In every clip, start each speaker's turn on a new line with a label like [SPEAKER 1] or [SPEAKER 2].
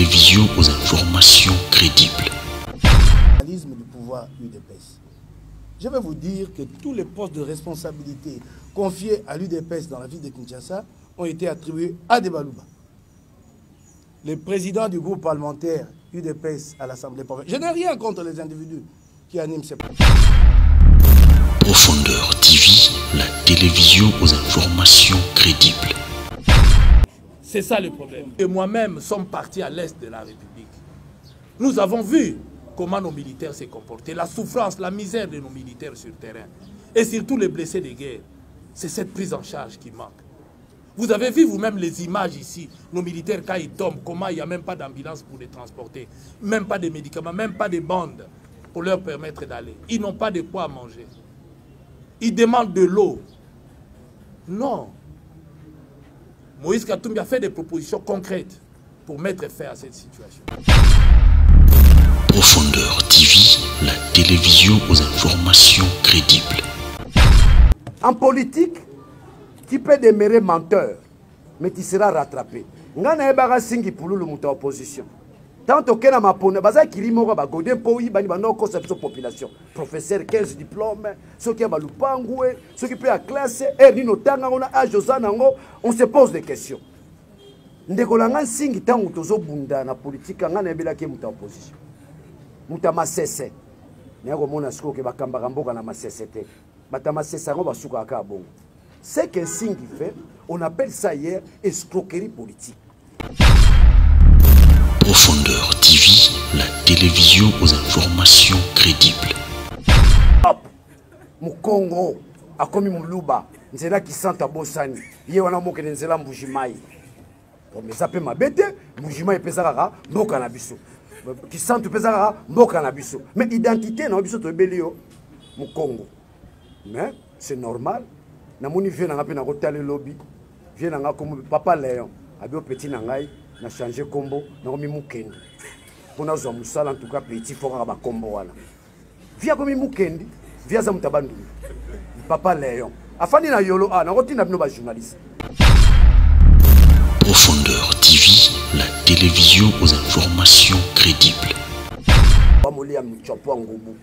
[SPEAKER 1] télévision aux informations crédibles.
[SPEAKER 2] Du pouvoir UDPS. Je vais vous dire que tous les postes de responsabilité confiés à l'UDPS dans la ville de Kinshasa ont été attribués à Debalouba. Le président du groupe parlementaire UDPS à l'Assemblée provinciale. Je n'ai rien contre les individus qui animent ces postes.
[SPEAKER 1] Profondeur TV, la télévision aux informations crédibles.
[SPEAKER 3] C'est ça le problème. Et moi-même sommes partis à l'est de la République. Nous avons vu comment nos militaires s'est comportés, la souffrance, la misère de nos militaires sur le terrain, et surtout les blessés de guerre. C'est cette prise en charge qui manque. Vous avez vu vous-même les images ici, nos militaires quand ils tombent, comment il n'y a même pas d'ambulance pour les transporter, même pas de médicaments, même pas de bandes pour leur permettre d'aller. Ils n'ont pas de quoi manger. Ils demandent de l'eau. Non. Moïse Katumbi a fait des propositions concrètes pour mettre fin à cette situation.
[SPEAKER 1] Profondeur TV, la télévision aux informations crédibles.
[SPEAKER 4] En politique, tu peux demeurer menteur, mais tu seras rattrapé. Ngana ebara singi pululu muta opposition. Tant que na mapone baza kirimoko ba godin poyi bani banoko sa population. Professeur 15 diplômes, ceux qui a balupangwe, ceux qui peut à classe et ni notanga ona a Josanango, on se pose des questions. Ndekolanga singi tangu tozo bunda na politique ngana ebela ke muta opposition. Muta masese. Nyako mona siko ke bakamba mboka na masese te. Bata masese ngo basuka ka bongo. C'est qu'un signe qui fait, on appelle ça hier escroquerie politique.
[SPEAKER 1] Profondeur TV, la télévision aux informations crédibles.
[SPEAKER 4] Hop, Mukongo, akomi muluba, nzela ki santa bosani, ye wana moke nzela mbujimai. Bon, mais ça peut m'abêter, mbujimai pesaka mboka na biso. Ki santa pesaka mboka na biso. Mais identité na biso to belio Mukongo. Mais c'est normal. Namoni vient na pena kotale lobby, vient na comme papa Léon, abio petit na ngai na changer combo na komi mukendi. Pona zo musala en tout cas petit fora ba combo wana. Via komi mukendi, via za mutabandu. Papa Léon. Afani na yolo na kotina bino ba journaliste.
[SPEAKER 1] Profondeur TV, la télévision aux informations crédibles.
[SPEAKER 4] Ba molia mchopo ngubu.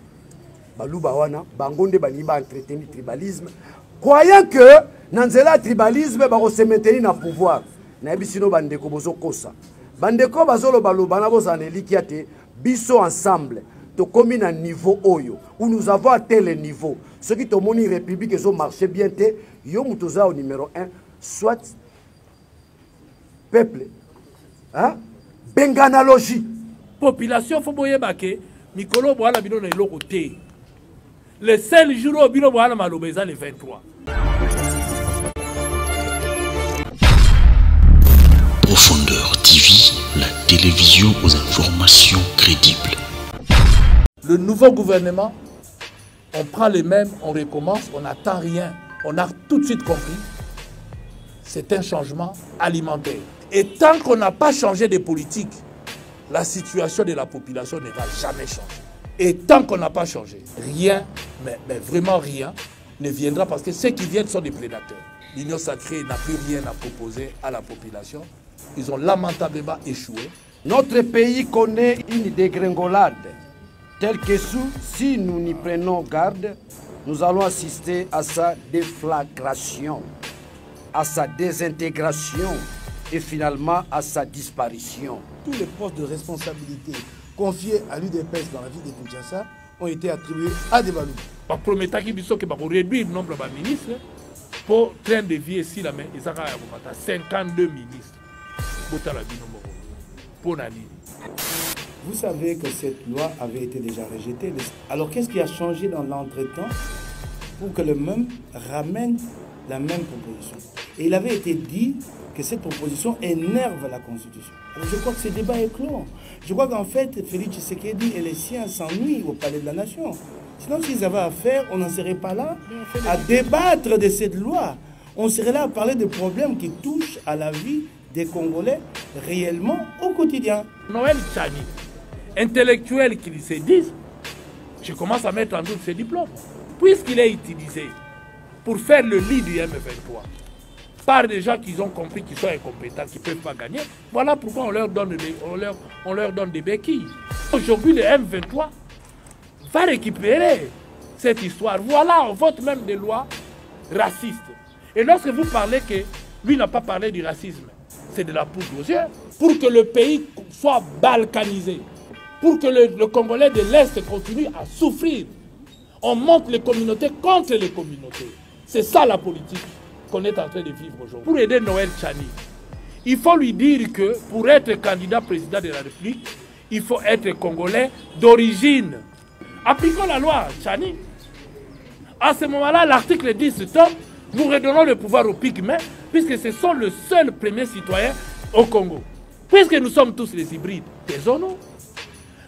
[SPEAKER 4] Baluba wana bangonde bani ba entretenir tribalisme. Croyant que Nanzela tribalisme va se maintenir dans le pouvoir. Naibisino bandeko bozo kosa. Bandeko bazolo baloba na bozaneli kiate biso ensemble. To commis à niveau oyo où nous avons atteint le niveau. Ce qui te moni république ils ont marché bien te yo mutoza au numéro 1 soit peuple hein benganalogie
[SPEAKER 3] population faut boyer baké mikolo boala bino na eloko te. Le seul jour où bino boala malobeza le 23.
[SPEAKER 1] Profondeur TV, la télévision aux informations crédibles.
[SPEAKER 3] Le nouveau gouvernement, on prend les mêmes, on recommence, on n'attend rien. On a tout de suite compris. C'est un changement alimentaire. Et tant qu'on n'a pas changé de politique, la situation de la population ne va jamais changer. Et tant qu'on n'a pas changé, rien, mais vraiment rien, ne viendra parce que ceux qui viennent sont des prédateurs. L'Union sacrée n'a plus rien à proposer à la population. Ils ont lamentablement échoué.
[SPEAKER 4] Notre pays connaît une dégringolade telle que si nous n'y prenons garde, nous allons assister à sa déflagration, à sa désintégration et finalement à sa disparition.
[SPEAKER 2] Tous les postes de responsabilité confiés à l'UDPS dans la ville de Kinshasa ont été attribués à Debalouba.
[SPEAKER 3] On promet qu'il faut réduire le nombre de ministres pour train de vie ici, là, mais ils ont 52 ministres.
[SPEAKER 2] Vous savez que cette loi avait été déjà rejetée. Alors qu'est-ce qui a changé dans l'entretemps pour que le même ramène la même proposition? Et il avait été dit que cette proposition énerve la Constitution. Alors je crois que ce débat est clos. Je crois qu'en fait, Félix Tshisekedi et les siens s'ennuient au Palais de la Nation. Sinon, s'ils avaient à faire, on n'en serait pas là à débattre de cette loi. On serait là à parler de problèmes qui touchent à la vie des Congolais réellement au quotidien.
[SPEAKER 3] Noël Tchani, intellectuel qui se disent, je commence à mettre en doute ses diplômes, puisqu'il est utilisé pour faire le lit du M23. par des gens qui ont compris qu'ils sont incompétents, qui ne peuvent pas gagner. Voilà pourquoi on leur donne des béquilles. Aujourd'hui, le M23 va récupérer cette histoire. Voilà, on vote même des lois racistes. Et lorsque vous parlez que lui n'a pas parlé du racisme, c'est de la poudre aux yeux. Pour que le pays soit balkanisé, pour que le Congolais de l'Est continue à souffrir, on monte les communautés contre les communautés. C'est ça la politique qu'on est en train de vivre aujourd'hui. Pour aider Noël Tchani, il faut lui dire que pour être candidat président de la République, il faut être Congolais d'origine. Appliquons la loi Tchani. À ce moment-là, l'article 10 tombe, nous redonnons le pouvoir aux pygmées, puisque ce sont le seul premier citoyen au Congo. Puisque nous sommes tous les hybrides, taisons-nous.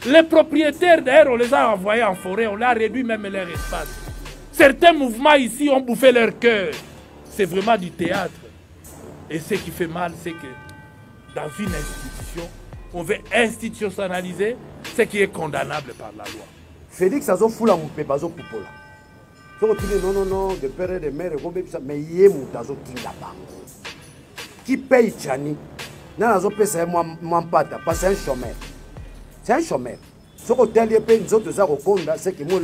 [SPEAKER 3] Les propriétaires, d'ailleurs, on les a envoyés en forêt, on a réduit même leur espace. Certains mouvements ici ont bouffé leur cœur. C'est vraiment du théâtre. Et ce qui fait mal, c'est que dans une institution, on veut institutionnaliser ce qui est condamnable par la loi.
[SPEAKER 4] Félix a fait la moupe, bazo poupola. Non, de père et de mère, mais il y a moutazo tinga. Qui paye Tchani? N'a pas payé moi pata, parce que c'est un chômeur. C'est un chômeur. Ce qu'on a dit, c'est que moi,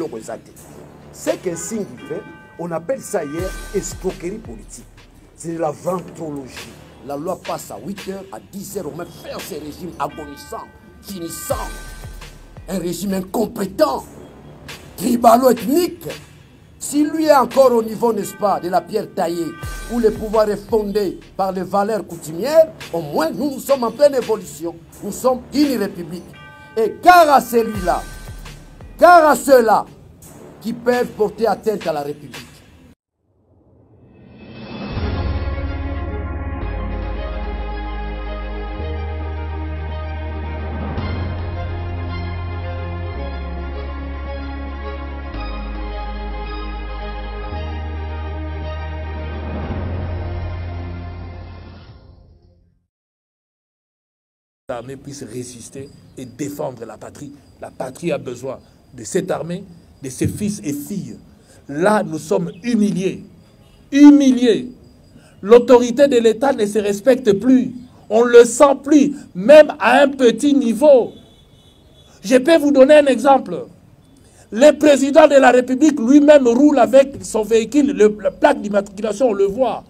[SPEAKER 4] c'est qu'un signe qui fait, on appelle ça hier escroquerie politique. C'est la ventrologie. La loi passe à 8h, à 10h, on met faire ces régimes agonisants, finissants. Un régime incompétent, tribalo-ethnique. Si lui est encore au niveau, n'est-ce pas, de la pierre taillée, où le pouvoir est fondé par les valeurs coutumières, au moins nous sommes en pleine évolution. Nous sommes une république. Et car à celui-là, car à ceux-là qui peuvent porter atteinte à la République.
[SPEAKER 3] L'armée puisse résister et défendre la patrie. La patrie a besoin de cette armée, de ses fils et filles. Là, nous sommes humiliés. Humiliés. L'autorité de l'État ne se respecte plus. On ne le sent plus, même à un petit niveau. Je peux vous donner un exemple. Le président de la République lui-même roule avec son véhicule, la plaque d'immatriculation, on le voit.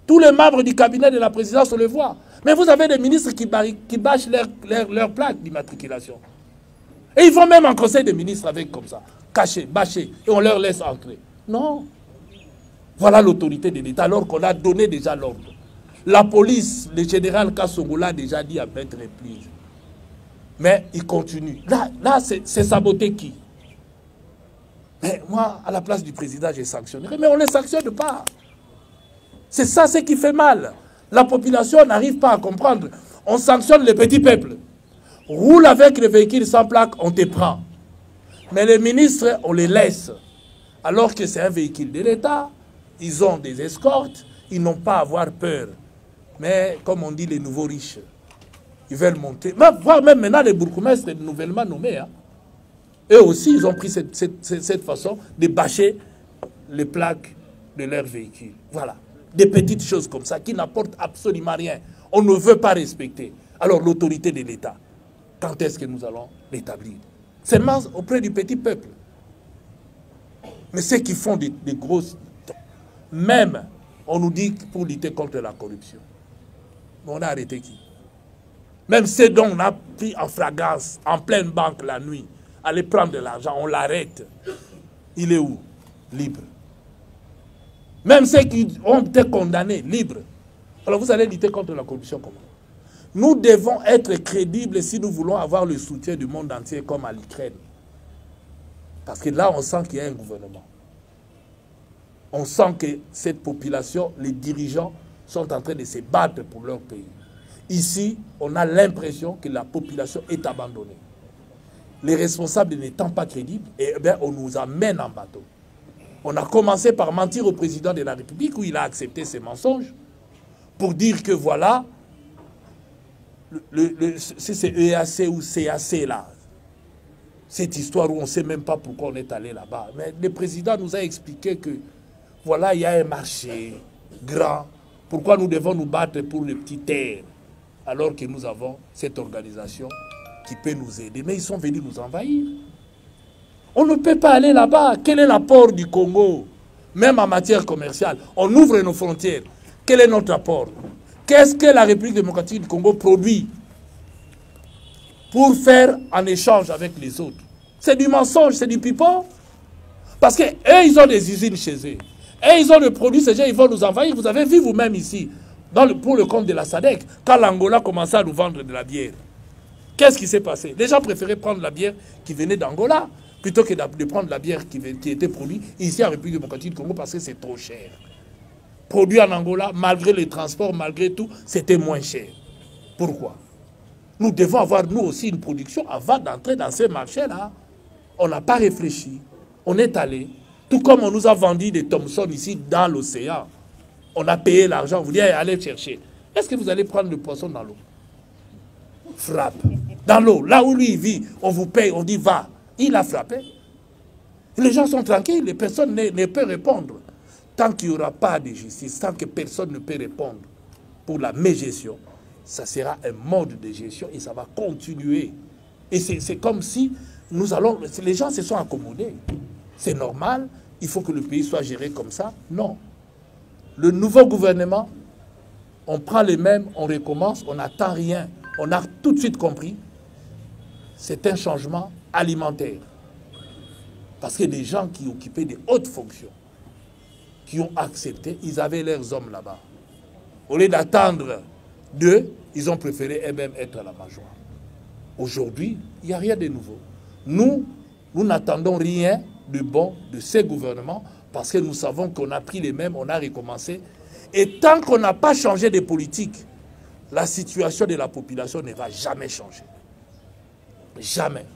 [SPEAKER 3] Tous les membres du cabinet de la présidence, on le voit. Mais vous avez des ministres qui bâchent leur plaque d'immatriculation. Et ils vont même en conseil des ministres avec comme ça, cachés, bâchés, et on leur laisse entrer. Non. Voilà l'autorité de l'État, alors qu'on a donné déjà l'ordre. La police, le général Kassongo a déjà dit à mettre les reprises. Mais il continue. Là c'est saboter qui? Mais moi, à la place du président, j'ai sanctionné. Mais on ne les sanctionne pas. C'est ça ce qui fait mal. La population n'arrive pas à comprendre. On sanctionne les petits peuples. Roule avec le véhicule sans plaque, on te prend. Mais les ministres, on les laisse. Alors que c'est un véhicule de l'État, ils ont des escortes, ils n'ont pas à avoir peur. Mais comme on dit, les nouveaux riches, ils veulent monter. Voire même maintenant les bourgmestres nouvellement nommés. Hein. Eux aussi, ils ont pris cette façon de bâcher les plaques de leur véhicule. Voilà. Des petites choses comme ça qui n'apportent absolument rien. On ne veut pas respecter. Alors l'autorité de l'État, quand est-ce que nous allons l'établir? Seulement auprès du petit peuple. Mais ceux qui font des grosses... Même, on nous dit pour lutter contre la corruption. Mais on a arrêté qui? Même ceux dont on a pris en flagrance, en pleine banque la nuit, aller prendre de l'argent, on l'arrête. Il est où? Libre. Même ceux qui ont été condamnés, libres. Alors vous allez lutter contre la corruption comment? Nous devons être crédibles si nous voulons avoir le soutien du monde entier comme à l'Ukraine. Parce que là, on sent qu'il y a un gouvernement. On sent que cette population, les dirigeants, sont en train de se battre pour leur pays. Ici, on a l'impression que la population est abandonnée. Les responsables n'étant pas crédibles, eh bien, on nous amène en bateau. On a commencé par mentir au président de la République où il a accepté ses mensonges pour dire que voilà, c'est EAC ou CAC là. Cette histoire où on ne sait même pas pourquoi on est allé là-bas. Mais le président nous a expliqué que voilà, il y a un marché grand Pourquoi nous devons nous battre pour les petites terres alors que nous avons cette organisation qui peut nous aider? Mais ils sont venus nous envahir. On ne peut pas aller là-bas. Quel est l'apport du Congo? Même en matière commerciale, on ouvre nos frontières. Quel est notre apport? Qu'est-ce que la République démocratique du Congo produit pour faire en échange avec les autres? C'est du mensonge, c'est du pipeau. Parce qu'eux, ils ont des usines chez eux. Et ils ont le produit, ces gens, ils vont nous envahir. Vous avez vu vous-même ici, pour le compte de la SADC, quand l'Angola commençait à nous vendre de la bière. Qu'est-ce qui s'est passé? Les gens préféraient prendre la bière qui venait d'Angola plutôt que de prendre la bière qui était produite ici en République démocratique du Congo parce que c'est trop cher. Produit en Angola, malgré les transports, malgré tout, c'était moins cher. Pourquoi? Nous devons avoir, nous aussi, une production avant d'entrer dans ces marchés-là. On n'a pas réfléchi. On est allé. Tout comme on nous a vendu des Thomson ici dans l'océan. On a payé l'argent. Vous dites, allez chercher. Est-ce que vous allez prendre le poisson dans l'eau? Frappe. Dans l'eau. Là où lui il vit, on vous paye, on dit, va. Il a frappé. Les gens sont tranquilles. Les personnes ne peuvent répondre. Tant qu'il n'y aura pas de justice, tant que personne ne peut répondre pour la mégestion, ça sera un mode de gestion et ça va continuer. Et c'est comme si les gens se sont accommodés. C'est normal, il faut que le pays soit géré comme ça. Non. Le nouveau gouvernement, on prend les mêmes, on recommence, on n'attend rien. On a tout de suite compris, c'est un changement alimentaire. Parce que des gens qui occupaient des hautes fonctions, qui ont accepté, ils avaient leurs hommes là-bas. Au lieu d'attendre d'eux, ils ont préféré eux-mêmes être à la major. Aujourd'hui, il n'y a rien de nouveau. Nous n'attendons rien de bon de ces gouvernements parce que nous savons qu'on a pris les mêmes, on a recommencé. Et tant qu'on n'a pas changé de politique, la situation de la population ne va jamais changer. Jamais.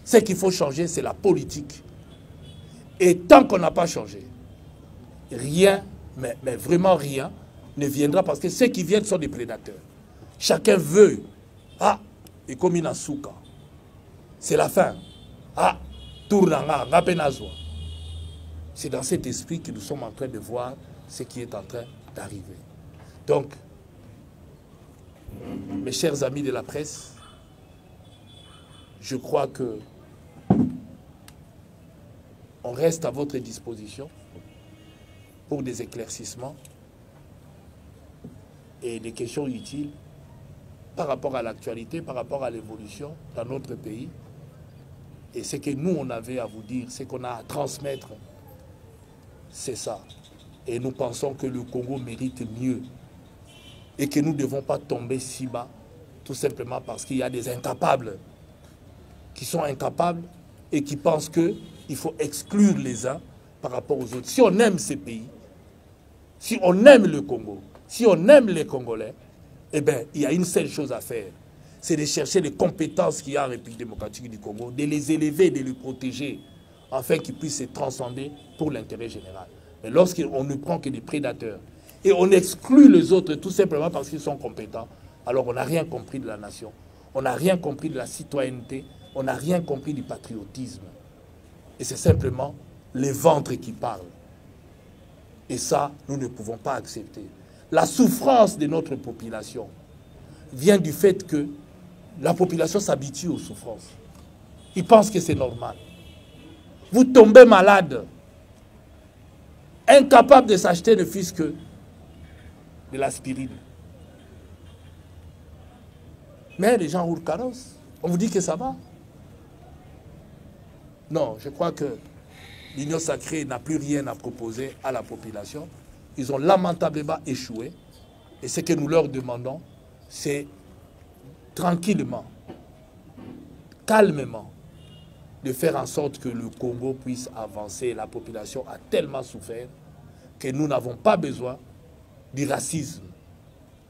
[SPEAKER 3] Ce qu'il faut changer, c'est la politique. Et tant qu'on n'a pas changé, rien, mais vraiment rien, ne viendra parce que ceux qui viennent sont des prédateurs. Chacun veut. Ah, et comme il a souka. C'est la fin. Ah, tournanga, ngapenazwa. C'est dans cet esprit que nous sommes en train de voir ce qui est en train d'arriver. Donc, mes chers amis de la presse, je crois que on reste à votre disposition pour des éclaircissements et des questions utiles par rapport à l'actualité, par rapport à l'évolution dans notre pays. Et ce que nous, on avait à vous dire, ce qu'on a à transmettre, c'est ça. Et nous pensons que le Congo mérite mieux et que nous ne devons pas tomber si bas, tout simplement parce qu'il y a des incapables qui sont incapables et qui pensent qu'il faut exclure les uns par rapport aux autres. Si on aime ces pays, si on aime le Congo, si on aime les Congolais, eh bien, il y a une seule chose à faire, c'est de chercher les compétences qu'il y a en République démocratique du Congo, de les élever, de les protéger, afin qu'ils puissent se transcender pour l'intérêt général. Mais lorsqu'on ne prend que des prédateurs, et on exclut les autres tout simplement parce qu'ils sont compétents, alors on n'a rien compris de la nation, on n'a rien compris de la citoyenneté, on n'a rien compris du patriotisme. Et c'est simplement les ventres qui parlent. Et ça, nous ne pouvons pas accepter. La souffrance de notre population vient du fait que la population s'habitue aux souffrances. Ils pensent que c'est normal. Vous tombez malade, incapable de s'acheter ne fût-ce que de l'aspirine. Mais les gens roulent carrosse. On vous dit que ça va. Non, je crois que l'Union sacrée n'a plus rien à proposer à la population. Ils ont lamentablement échoué. Et ce que nous leur demandons, c'est tranquillement, calmement, de faire en sorte que le Congo puisse avancer. La population a tellement souffert que nous n'avons pas besoin du racisme.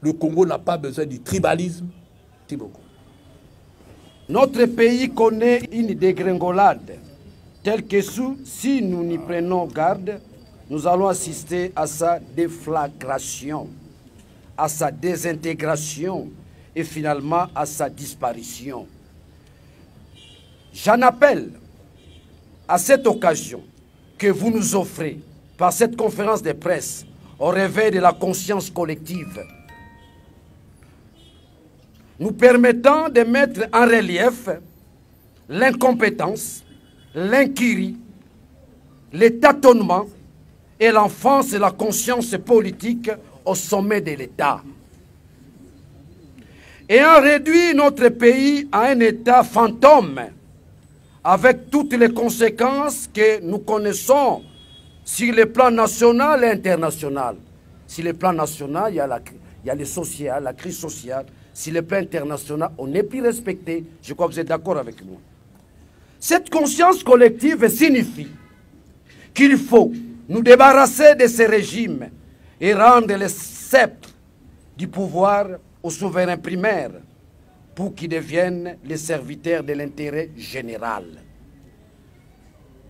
[SPEAKER 3] Le Congo n'a pas besoin du tribalisme. Merci beaucoup.
[SPEAKER 4] Notre pays connaît une dégringolade telle que si nous n'y prenons garde, nous allons assister à sa déflagration, à sa désintégration et finalement à sa disparition. J'en appelle à cette occasion que vous nous offrez par cette conférence de presse au réveil de la conscience collective, nous permettant de mettre en relief l'incompétence, l'incurie, les tâtonnements et l'enfance de la conscience politique au sommet de l'État. Ayant réduit notre pays à un État fantôme, avec toutes les conséquences que nous connaissons sur le plan national et international. Sur le plan national, il y a le social, la crise sociale. Sur le plan international, on n'est plus respecté. Je crois que vous êtes d'accord avec moi. Cette conscience collective signifie qu'il faut nous débarrasser de ces régimes et rendre le sceptre du pouvoir aux souverains primaires pour qu'ils deviennent les serviteurs de l'intérêt général.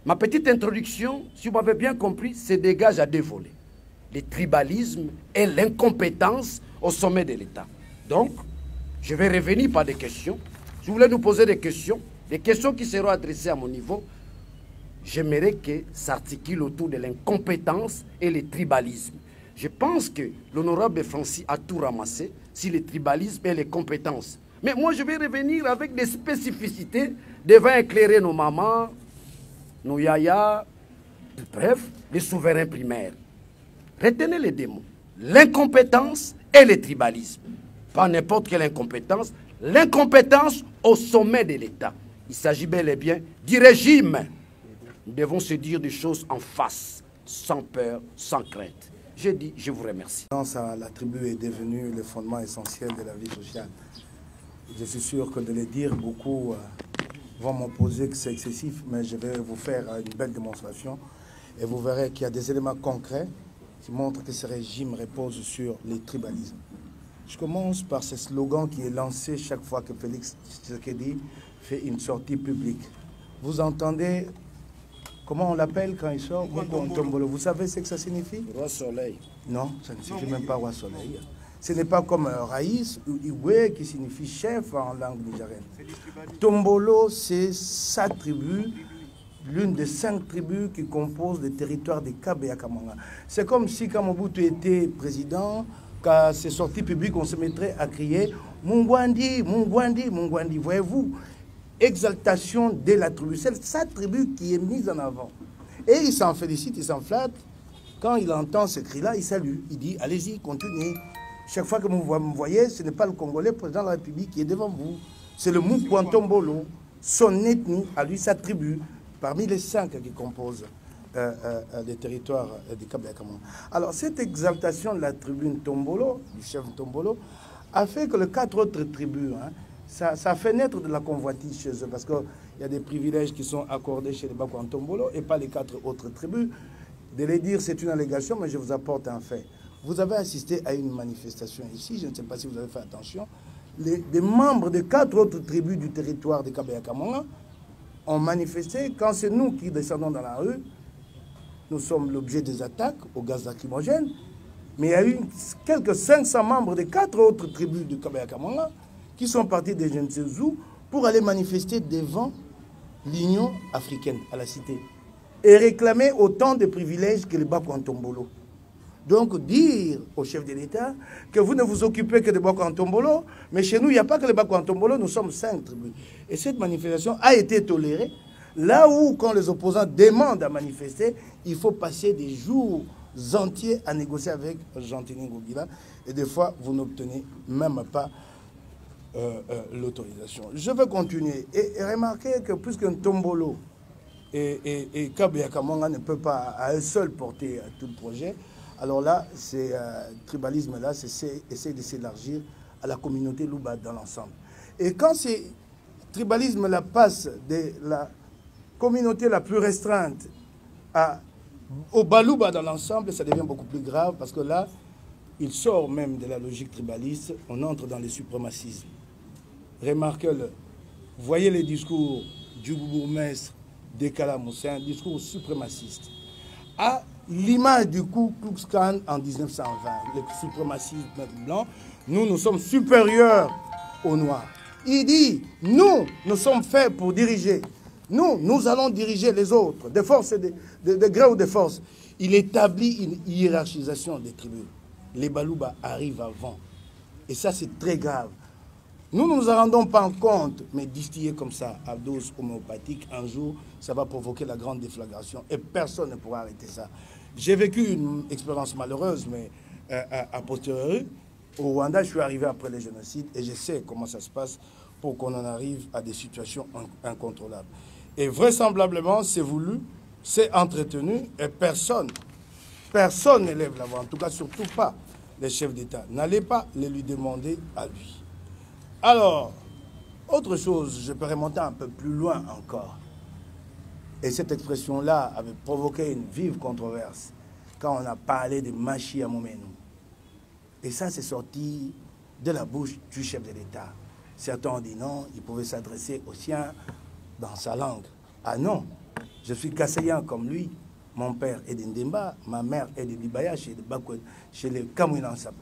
[SPEAKER 4] Ma petite introduction, si vous m'avez bien compris, se dégage à 2 volets. Le tribalisme et l'incompétence au sommet de l'État. Donc, je vais revenir par des questions. Si vous voulez nous poser des questions qui seront adressées à mon niveau, j'aimerais que ça articule autour de l'incompétence et le tribalisme. Je pense que l'honorable Francis a tout ramassé sur le tribalisme et les compétences. Mais moi, je vais revenir avec des spécificités devant éclairer nos mamans, nos yayas, bref, les souverains primaires. Retenez les 2 mots, l'incompétence et le tribalisme. Pas n'importe quelle incompétence, l'incompétence au sommet de l'État. Il s'agit bel et bien du régime. Nous devons se dire des choses en face, sans peur, sans crainte. Je dis, je vous remercie.
[SPEAKER 2] La tribu est devenue le fondement essentiel de la vie sociale. Je suis sûr que de le dire, beaucoup vont m'opposer que c'est excessif, mais je vais vous faire une belle démonstration et vous verrez qu'il y a des éléments concrets qui montrent que ce régime repose sur les tribalismes. Je commence par ce slogan qui est lancé chaque fois que Félix Tshisekedi fait une sortie publique. Vous entendez, comment on l'appelle quand il sort? Vous savez ce que ça signifie?
[SPEAKER 4] Roi Soleil.
[SPEAKER 2] Non, ça ne signifie même pas Roi Soleil. Ce n'est pas comme Raïs ou Iwe qui signifie chef en langue nigérienne. Tombolo, c'est sa tribu, l'une des 5 tribus qui composent le territoire de Kabe et Kamanga. C'est comme si quand Mobutu était président, quand c'est sorti public, on se mettrait à crier Mungwandi, Mungwandi, Mungwandi. Voyez-vous, exaltation de la tribu. C'est sa tribu qui est mise en avant. Et il s'en félicite, il s'en flatte. Quand il entend ce cri-là, il salue. Il dit, allez-y, continuez. Chaque fois que vous me voyez, ce n'est pas le Congolais, président de la République, qui est devant vous. C'est le Mukwantombolo, son ethnie, à lui, sa tribu, parmi les 5 qui composent des territoires du Kabe et Kamanga. Alors, cette exaltation de la tribu Tombolo, du chef Tombolo, a fait que les 4 autres tribus, ça a fait naître de la convoitise chez eux, parce qu'il y a des privilèges qui sont accordés chez les Bakwantombolo et pas les 4 autres tribus. De les dire, c'est une allégation, mais je vous apporte un fait. Vous avez assisté à une manifestation ici, je ne sais pas si vous avez fait attention. Des membres de 4 autres tribus du territoire de Kabe et Kamanga ont manifesté. Quand c'est nous qui descendons dans la rue, nous sommes l'objet des attaques au gaz lacrymogène. Mais il y a eu quelques 500 membres de 4 autres tribus du Kabe et Kamanga qui sont partis de je ne sais où pour aller manifester devant l'Union africaine, à la cité, et réclamer autant de privilèges que les Bakwantombolo. Donc dire au chef de l'État que vous ne vous occupez que de Bakwantombolo, mais chez nous, il n'y a pas que les Bakwantombolo, nous sommes 5 tribus. Et cette manifestation a été tolérée, là où, quand les opposants demandent à manifester, il faut passer des jours entiers à négocier avec Jean-Tini Ngobila, et des fois, vous n'obtenez même pas l'autorisation. Je veux continuer et remarquer que puisqu'un Tombolo et Kabe et Kamanga ne peut pas à eux seuls porter tout le projet, alors là, ce tribalisme-là, essaie de s'élargir à la communauté Luba dans l'ensemble. Et quand ce tribalisme-là passe de la communauté la plus restreinte au Baluba dans l'ensemble, ça devient beaucoup plus grave parce que là, il sort même de la logique tribaliste, on entre dans le suprémacisme. Remarquez-le, voyez les discours du bourgmestre de Kalamou, c'est un discours suprémaciste. À l'image du Ku Klux Klan en 1920, le suprémacisme blanc, nous sommes supérieurs aux Noirs. Il dit, nous sommes faits pour diriger. Nous allons diriger les autres, des forces, de gré ou de force. Il établit une hiérarchisation des tribus. Les Balouba arrivent avant. Et ça, c'est très grave. Nous ne nous en rendons pas compte, mais distiller comme ça, à dose homéopathique, un jour, ça va provoquer la grande déflagration et personne ne pourra arrêter ça. J'ai vécu une expérience malheureuse, mais à posteriori, au Rwanda, je suis arrivé après le génocide et je sais comment ça se passe pour qu'on en arrive à des situations incontrôlables. Et vraisemblablement, c'est voulu, c'est entretenu et personne ne lève la voix, en tout cas surtout pas les chefs d'État. N'allez pas les lui demander à lui. Alors, autre chose, je peux remonter un peu plus loin encore. Et cette expression-là avait provoqué une vive controverse quand on a parlé de Machi Amomenu. Et ça, c'est sorti de la bouche du chef de l'État. Certains ont dit non, il pouvait s'adresser aux siens dans sa langue. Ah non, je suis Kassayan comme lui. Mon père est d'Indemba, ma mère est de Libaya, chez les Kamouinansab.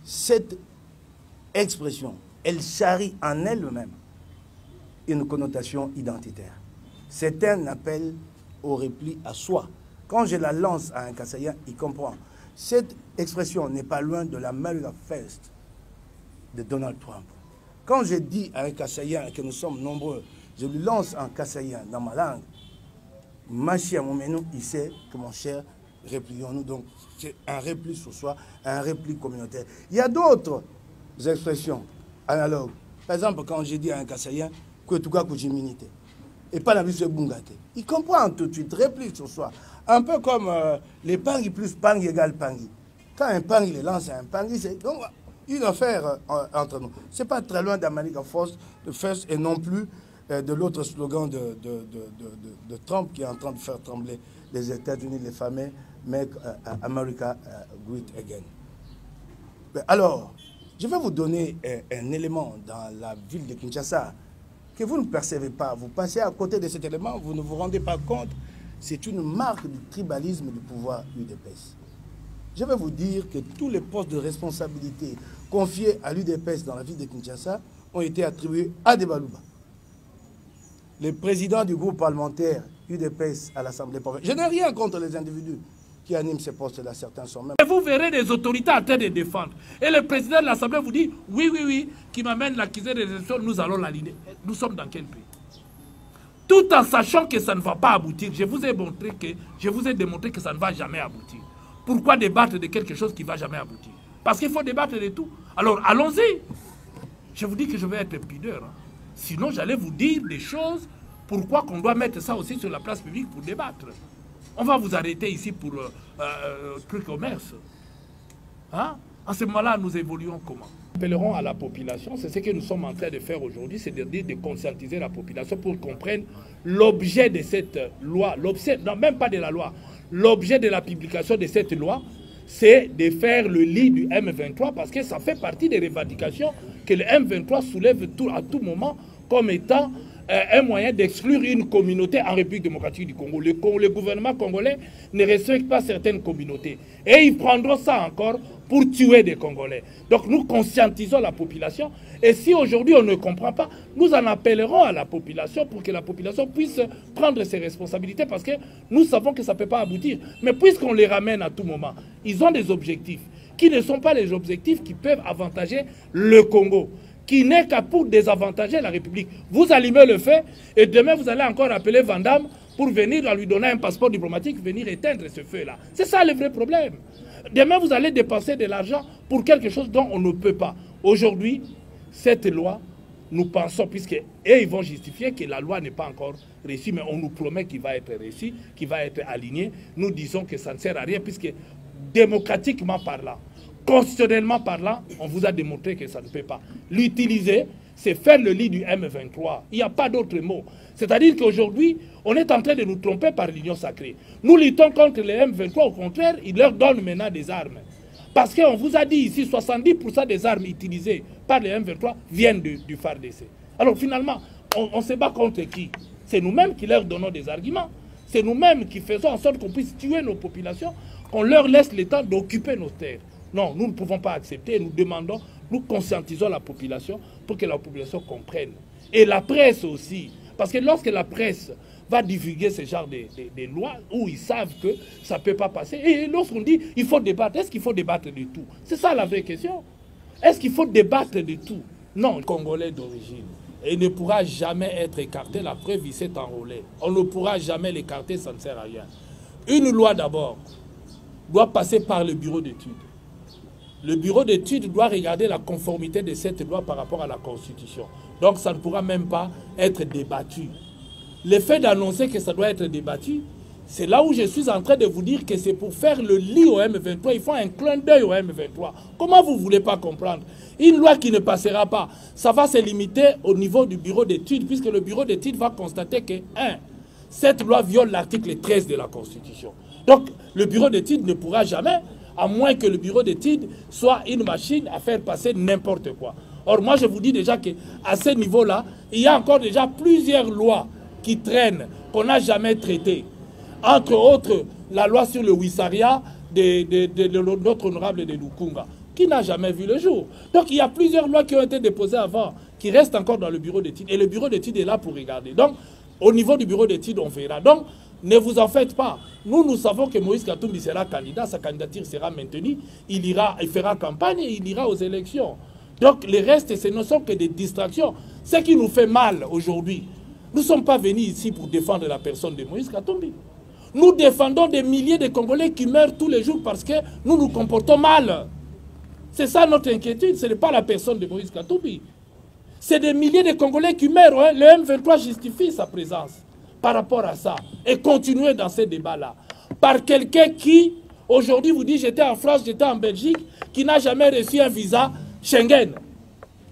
[SPEAKER 2] Cette expression, elle charrie en elle-même une connotation identitaire. C'est un appel au repli à soi. Quand je la lance à un Kassayan, il comprend. Cette expression n'est pas loin de la America First de Donald Trump. Quand je dis à un Kassayan que nous sommes nombreux, je lui lance un Kassayan dans ma langue, Machi Amomenu, il sait que mon cher, replions-nous. Donc, c'est un repli sur soi, un repli communautaire. Il y a d'autres expressions analogues. Par exemple, quand j'ai dit à un Kassayan, Kwetuka Kujiminite, et pas la vie de Bungate, il comprend tout de suite, repli sur soi. Un peu comme les Pangui plus Pangui égale Pangui. Quand un Pangui les lance à un Pangui, c'est donc une affaire entre nous. Ce n'est pas très loin d'America First et non plus de l'autre slogan de Trump qui est en train de faire trembler les États-Unis, les fameux Make America Great Again. Alors, je vais vous donner un élément dans la ville de Kinshasa que vous ne percevez pas. Vous passez à côté de cet élément, vous ne vous rendez pas compte. C'est une marque du tribalisme du pouvoir UDPS. Je vais vous dire que tous les postes de responsabilité confiés à l'UDPS dans la ville de Kinshasa ont été attribués à des Balouba. Le président du groupe parlementaire UDPS à l'Assemblée provinciale. Je n'ai rien contre les individus qui animent ces postes-là, certains sont même...
[SPEAKER 3] Et vous verrez des autorités en train de défendre. Et le président de l'Assemblée vous dit, oui, qui m'amène l'accusé des élections, nous allons l'aligner. Nous sommes dans quel pays? Tout en sachant que ça ne va pas aboutir, je vous ai démontré que ça ne va jamais aboutir. Pourquoi débattre de quelque chose qui ne va jamais aboutir? Parce qu'il faut débattre de tout. Alors, allons-y. Je vous dis que je vais être pudeur. Hein. Sinon, j'allais vous dire des choses. Pourquoi qu'on doit mettre ça aussi sur la place publique pour débattre? On va vous arrêter ici pour truc commerce. Hein? À ce moment-là, nous évoluons comment? Nous appellerons à la population, c'est ce que nous sommes en train de faire aujourd'hui, c'est de conscientiser la population pour qu'on comprenne l'objet de cette loi, non, même pas de la loi, l'objet de la publication de cette loi, c'est de faire le lit du M23 parce que ça fait partie des revendications que le M23 soulève à tout moment comme étant un moyen d'exclure une communauté en République démocratique du Congo. Le gouvernement congolais ne respecte pas certaines communautés. Et ils prendront ça encore pour tuer des Congolais. Donc nous conscientisons la population. Et si aujourd'hui on ne comprend pas, nous en appellerons à la population pour que la population puisse prendre ses responsabilités parce que nous savons que ça ne peut pas aboutir. Mais puisqu'on les ramène à tout moment, ils ont des objectifs qui ne sont pas les objectifs qui peuvent avantager le Congo, qui n'est qu'à pour désavantager la République. Vous allumez le feu et demain vous allez encore appeler Van Damme pour venir lui donner un passeport diplomatique, venir éteindre ce feu-là. C'est ça le vrai problème. Demain vous allez dépenser de l'argent pour quelque chose dont on ne peut pas. Aujourd'hui, cette loi, nous pensons, puisque ils vont justifier que la loi n'est pas encore réussie, mais on nous promet qu'il va être réussi, qu'il va être aligné. Nous disons que ça ne sert à rien, puisque démocratiquement parlant, constitutionnellement parlant, on vous a démontré que ça ne peut pas. L'utiliser, c'est faire le lit du M23. Il n'y a pas d'autre mot. C'est-à-dire qu'aujourd'hui, on est en train de nous tromper par l'union sacrée. Nous luttons contre les M23, au contraire, ils leur donnent maintenant des armes. Parce qu'on vous a dit ici, 70% des armes utilisées par les M23 viennent du FARDC. Alors finalement, on se bat contre qui? C'est nous-mêmes qui leur donnons des arguments. C'est nous-mêmes qui faisons en sorte qu'on puisse tuer nos populations, qu'on leur laisse le temps d'occuper nos terres. Non, nous ne pouvons pas accepter. Nous demandons, nous conscientisons la population pour que la population comprenne. Et la presse aussi. Parce que lorsque la presse va divulguer ce genre de lois où ils savent que ça ne peut pas passer, et lorsqu'on dit il faut débattre, est-ce qu'il faut débattre de tout? C'est ça la vraie question. Est-ce qu'il faut débattre de tout? Non, Congolais d'origine. Et il ne pourra jamais être écarté. La preuve, il s'est enrôlé. On ne pourra jamais l'écarter, ça ne sert à rien. Une loi d'abord doit passer par le bureau d'études. Le bureau d'études doit regarder la conformité de cette loi par rapport à la Constitution. Donc ça ne pourra même pas être débattu. Le fait d'annoncer que ça doit être débattu, c'est là où je suis en train de vous dire que c'est pour faire le lit au M23. Il faut un clin d'œil au M23. Comment vous ne voulez pas comprendre? Une loi qui ne passera pas, ça va se limiter au niveau du bureau d'études, puisque le bureau d'études va constater que, 1, cette loi viole l'article 13 de la Constitution. Donc, le bureau d'études ne pourra jamais, à moins que le bureau d'études soit une machine à faire passer n'importe quoi. Or, moi, je vous dis déjà qu'à ce niveau-là, il y a encore déjà plusieurs lois qui traînent, qu'on n'a jamais traitées. Entre autres, la loi sur le Wissaria de notre honorable de Lukunga, qui n'a jamais vu le jour. Donc, il y a plusieurs lois qui ont été déposées avant, qui restent encore dans le bureau d'études. Et le bureau d'études est là pour regarder. Donc, au niveau du bureau d'études, on verra. Donc, ne vous en faites pas. Nous savons que Moïse Katumbi sera candidat, sa candidature sera maintenue. Il fera campagne et il ira aux élections. Donc, le reste, ce ne sont que des distractions. Ce qui nous fait mal aujourd'hui, nous ne sommes pas venus ici pour défendre la personne de Moïse Katumbi. Nous défendons des milliers de Congolais qui meurent tous les jours parce que nous nous comportons mal. C'est ça notre inquiétude, ce n'est pas la personne de Moïse Katumbi. C'est des milliers de Congolais qui meurent. Hein. Le M23 justifie sa présence par rapport à ça. Et continuer dans ces débats-là. Par quelqu'un qui, aujourd'hui, vous dit j'étais en France, j'étais en Belgique, qui n'a jamais reçu un visa Schengen.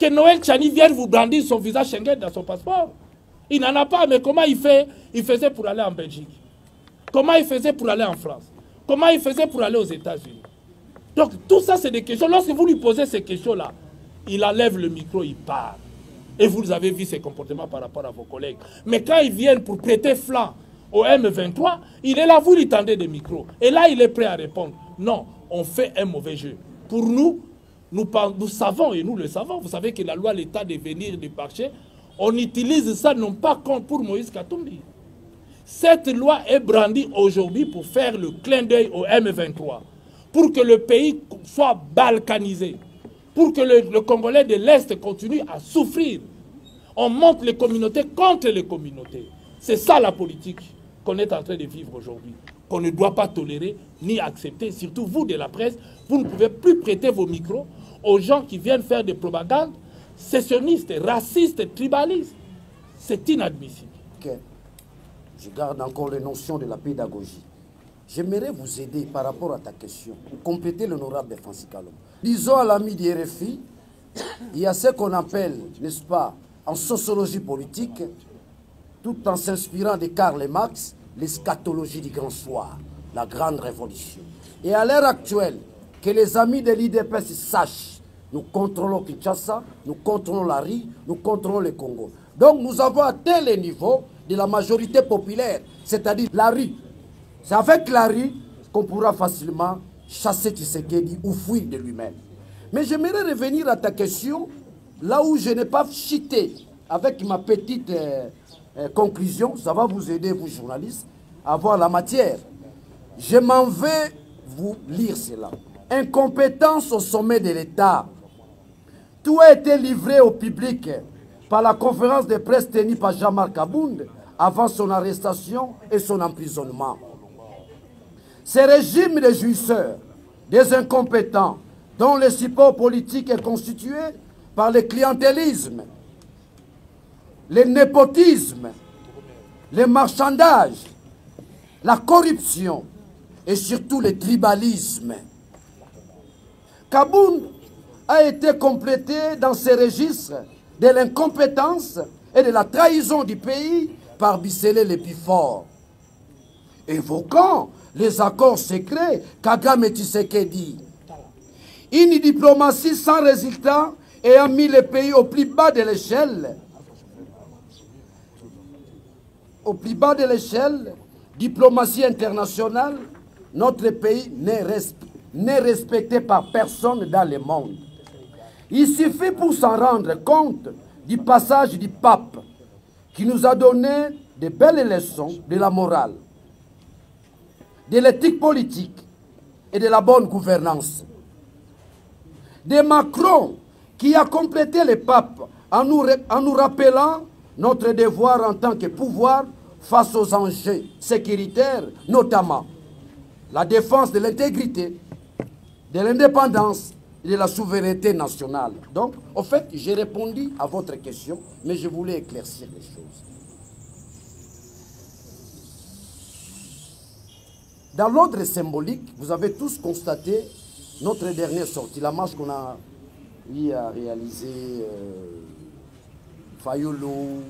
[SPEAKER 3] Que Noël Tchani vienne vous brandir son visa Schengen dans son passeport. Il n'en a pas, mais comment il faisait pour aller en Belgique? Comment il faisait pour aller en France? Comment il faisait pour aller aux États-Unis? Donc, tout ça, c'est des questions. Lorsque vous lui posez ces questions-là, il enlève le micro, il part. Et vous avez vu ses comportements par rapport à vos collègues. Mais quand ils viennent pour prêter flanc au M23, il est là, vous lui tendez des micros. Et là, il est prêt à répondre. Non, on fait un mauvais jeu. Pour nous, nous savons, et nous le savons, vous savez que la loi, l'état de venir du marché, on utilise ça non pas pour Moïse Katumbi. Cette loi est brandie aujourd'hui pour faire le clin d'œil au M23, pour que le pays soit balkanisé, pour que le Congolais de l'Est continue à souffrir. On monte les communautés contre les communautés. C'est ça la politique qu'on est en train de vivre aujourd'hui, qu'on ne doit pas tolérer ni accepter. Surtout vous de la presse, vous ne pouvez plus prêter vos micros aux gens qui viennent faire des propagandes sécessionnistes, racistes, tribalistes. C'est inadmissible.
[SPEAKER 4] Okay. Je garde encore les notions de la pédagogie. J'aimerais vous aider par rapport à ta question, pour compléter l'honorable Francis Kalom. Disons à l'ami du RFI, il y a ce qu'on appelle, n'est-ce pas, en sociologie politique, tout en s'inspirant de Karl Marx, l'eschatologie du grand soir, la grande révolution. Et à l'heure actuelle, que les amis de l'IDPS sachent, nous contrôlons Kinshasa, nous contrôlons la RI, nous contrôlons le Congo. Donc nous avons atteint le niveau de la majorité populaire, c'est-à-dire la rue. C'est avec la rue qu'on pourra facilement chasser Tshisekedi ou fuir de lui-même. Mais j'aimerais revenir à ta question, là où je n'ai pas chité avec ma petite conclusion. Ça va vous aider, vous journalistes, à voir la matière. Je m'en vais vous lire cela. Incompétence au sommet de l'État. Tout a été livré au public par la conférence de presse tenue par Jean-Marc Abound avant son arrestation et son emprisonnement. Ces régimes de jouisseurs, des incompétents, dont le support politique est constitué par le clientélisme, le népotisme, le marchandage, la corruption et surtout le tribalisme. Kabound a été complété dans ces registres de l'incompétence et de la trahison du pays par Bissele le plus fort, évoquant les accords secrets Kagame et Tshisekedi. Une diplomatie sans résultat ayant mis le pays au plus bas de l'échelle. Au plus bas de l'échelle, diplomatie internationale, notre pays n'est respecté par personne dans le monde. Il suffit pour s'en rendre compte du passage du pape qui nous a donné de belles leçons de la morale, de l'éthique politique et de la bonne gouvernance. De Macron, qui a complété le pape en nous rappelant notre devoir en tant que pouvoir face aux enjeux sécuritaires, notamment la défense de l'intégrité, de l'indépendance et de la souveraineté nationale. Donc, en fait, j'ai répondu à votre question, mais je voulais éclaircir les choses. Dans l'ordre symbolique, vous avez tous constaté notre dernière sortie, la marche qu'on a eu à réaliser Fayolo,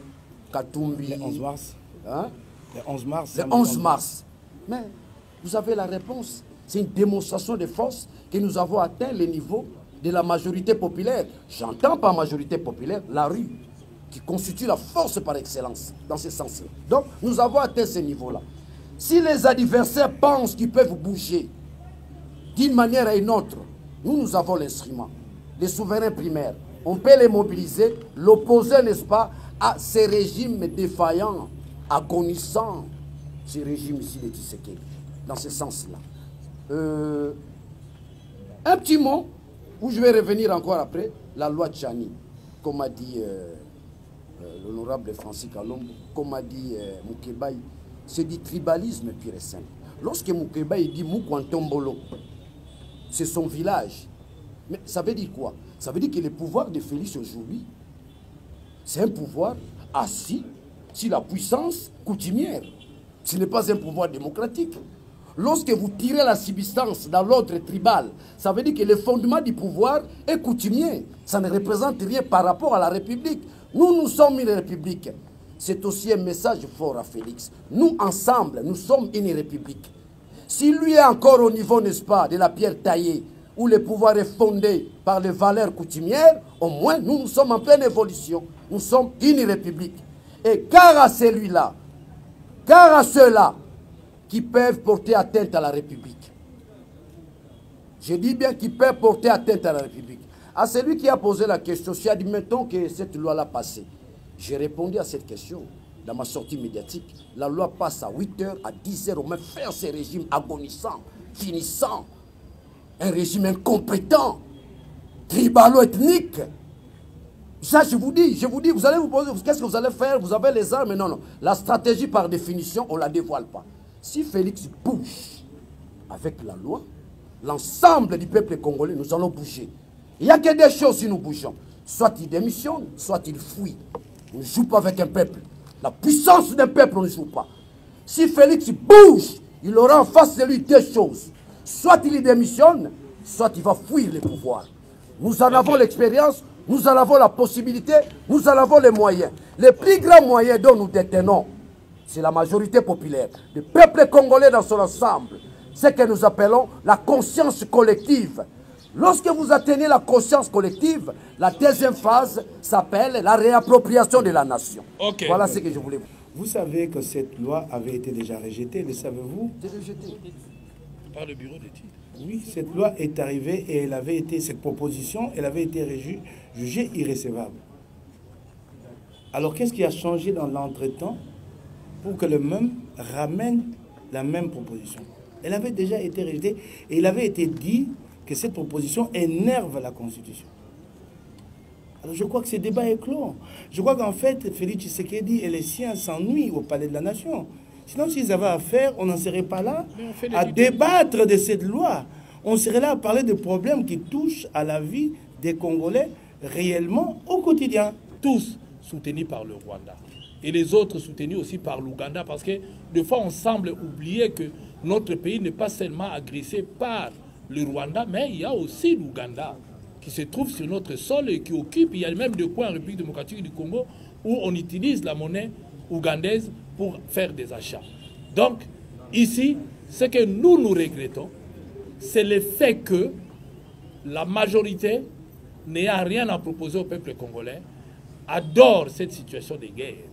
[SPEAKER 4] Katumbi.
[SPEAKER 2] Le 11 mars.
[SPEAKER 4] Hein?
[SPEAKER 2] Le 11 mars.
[SPEAKER 4] Le 11 mars. Mais vous avez la réponse. C'est une démonstration de force que nous avons atteint le niveau de la majorité populaire. J'entends par majorité populaire la rue, qui constitue la force par excellence, dans ce sens-là. Donc, nous avons atteint ce niveau-là. Si les adversaires pensent qu'ils peuvent bouger d'une manière à une autre, nous avons l'instrument, les souverains primaires. On peut les mobiliser, l'opposer, n'est-ce pas, à ces régimes défaillants, agonisants, ces régimes ici de Tshisekedi, dans ce sens-là. Un petit mot, où je vais revenir encore après, la loi Tchani, comme a dit l'honorable Francis Kalombo, comme a dit Moukebaï, c'est du tribalisme pur et simple. Lorsque Moukebaï dit Moukwantombolo, c'est son village. Mais ça veut dire quoi? Ça veut dire que le pouvoir de Félix aujourd'hui, c'est un pouvoir assis sur la puissance coutumière. Ce n'est pas un pouvoir démocratique. Lorsque vous tirez la substance dans l'ordre tribal, ça veut dire que le fondement du pouvoir est coutumier. Ça ne représente rien par rapport à la République. Nous sommes une République. C'est aussi un message fort à Félix. Nous, ensemble, nous sommes une République. Si lui est encore au niveau, n'est-ce pas, de la pierre taillée, où le pouvoir est fondé par les valeurs coutumières, au moins, nous sommes en pleine évolution. Nous sommes une République. Et car à celui-là, car à ceux-là, qui peuvent porter atteinte à la République. Je dis bien qui peuvent porter atteinte à la République. À celui qui a posé la question, si admettons que cette loi-là passée, j'ai répondu à cette question dans ma sortie médiatique. La loi passe à 8h, à 10h, on met faire ces régimes agonisants, finissants, un régime incompétent, tribalo-ethnique. Ça, je vous dis, vous allez vous poser, qu'est-ce que vous allez faire? Vous avez les armes, mais non. La stratégie, par définition, on ne la dévoile pas. Si Félix bouge avec la loi, l'ensemble du peuple congolais, nous allons bouger. Il n'y a que des choses si nous bougeons. Soit il démissionne, soit il fuit. On ne joue pas avec un peuple. La puissance d'un peuple, on ne joue pas. Si Félix bouge, il aura en face de lui deux choses. Soit il démissionne, soit il va fuir le pouvoir. Nous en avons l'expérience, nous en avons la possibilité, nous en avons les moyens. Les plus grands moyens dont nous détenons, c'est la majorité populaire. Le peuple congolais dans son ensemble. C'est ce que nous appelons la conscience collective. Lorsque vous atteignez la conscience collective, la deuxième phase s'appelle la réappropriation de la nation. Okay. Voilà ce que je voulais vous dire.
[SPEAKER 2] Vous savez que cette loi avait été déjà rejetée, le savez-vous?
[SPEAKER 4] Rejetée.
[SPEAKER 3] Par le bureau d'études.
[SPEAKER 2] Oui, cette loi est arrivée et elle avait été, cette proposition, elle avait été jugée irrécevable. Alors qu'est-ce qui a changé dans l'entretemps pour que le même ramène la même proposition? Elle avait déjà été rejetée et il avait été dit que cette proposition énerve la Constitution. Alors je crois que ce débat est clos. Je crois qu'en fait, Félix Tshisekedi et les siens s'ennuient au Palais de la Nation. Sinon, s'ils avaient à faire, on n'en serait pas là à débattre de cette loi. On serait là à parler de problèmes qui touchent à la vie des Congolais réellement au quotidien.
[SPEAKER 3] Tous soutenus par le Rwanda. Et les autres soutenus aussi par l'Ouganda. Parce que des fois, on semble oublier que notre pays n'est pas seulement agressé par le Rwanda, mais il y a aussi l'Ouganda qui se trouve sur notre sol et qui occupe. Il y a même des coins en République démocratique du Congo où on utilise la monnaie ougandaise pour faire des achats. Donc, ici, ce que nous regrettons, c'est le fait que la majorité n'ayant rien à proposer au peuple congolais, adore cette situation de guerre.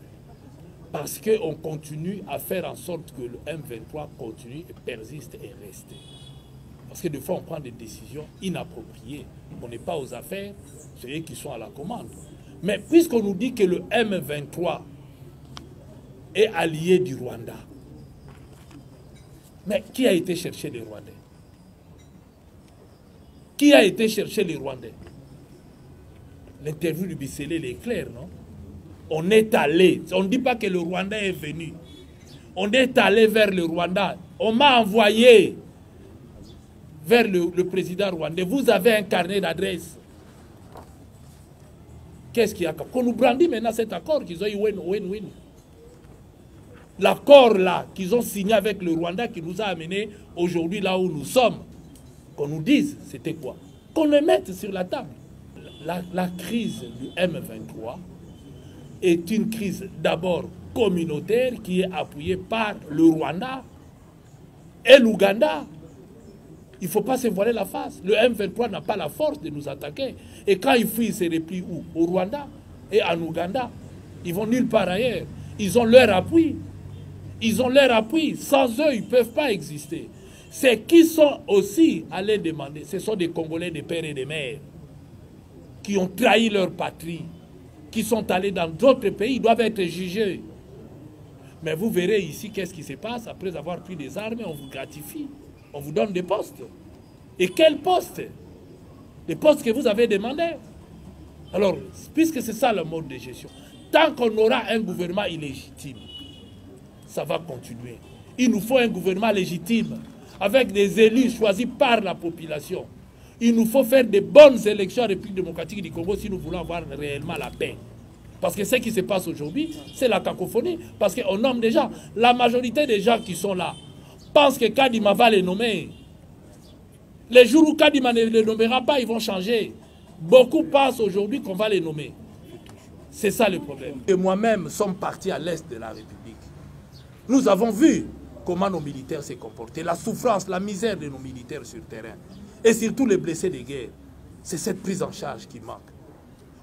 [SPEAKER 3] Parce qu'on continue à faire en sorte que le M23 continue et persiste et reste. Parce que des fois, on prend des décisions inappropriées. On n'est pas aux affaires, c'est eux qui sont à la commande. Mais puisqu'on nous dit que le M23 est allié du Rwanda. Mais qui a été chercher les Rwandais? Qui a été chercher les Rwandais? L'interview du Bissélé est claire, non? On est allé. On ne dit pas que le Rwandais est venu. On est allé vers le Rwanda. On m'a envoyé vers le président rwandais. Vous avez un carnet d'adresse. Qu'est-ce qu'il y a? Qu'on nous brandit maintenant cet accord qu'ils ont eu win-win. L'accord là qu'ils ont signé avec le Rwanda qui nous a amenés aujourd'hui là où nous sommes. Qu'on nous dise c'était quoi? Qu'on le mette sur la table. La crise du M23 est une crise d'abord communautaire qui est appuyée par le Rwanda et l'Ouganda. Il ne faut pas se voiler la face. Le M23 n'a pas la force de nous attaquer. Et quand ils fuient, ils se replient où? Au Rwanda et en Ouganda. Ils vont nulle part ailleurs. Ils ont leur appui. Ils ont leur appui. Sans eux, ils ne peuvent pas exister. C'est qui sont aussi allés demander. Ce sont des Congolais, des pères et des mères qui ont trahi leur patrie, qui sont allés dans d'autres pays, ils doivent être jugés. Mais vous verrez ici qu'est-ce qui se passe. Après avoir pris des armes, on vous gratifie. On vous donne des postes. Et quels postes? Les postes que vous avez demandés. Alors, puisque c'est ça le mode de gestion, tant qu'on aura un gouvernement illégitime, ça va continuer. Il nous faut un gouvernement légitime, avec des élus choisis par la population. Il nous faut faire de bonnes élections en République démocratique du Congo si nous voulons avoir réellement la paix. Parce que ce qui se passe aujourd'hui, c'est la cacophonie. Parce qu'on nomme des gens. La majorité des gens qui sont là pensent que Kadima va les nommer. Les jours où Kadima ne les nommera pas, ils vont changer. Beaucoup pensent aujourd'hui qu'on va les nommer. C'est ça le problème. Et moi-même sommes partis à l'est de la République. Nous avons vu comment nos militaires s'est comportés. La souffrance, la misère de nos militaires sur le terrain. Et surtout les blessés de guerre. C'est cette prise en charge qui manque.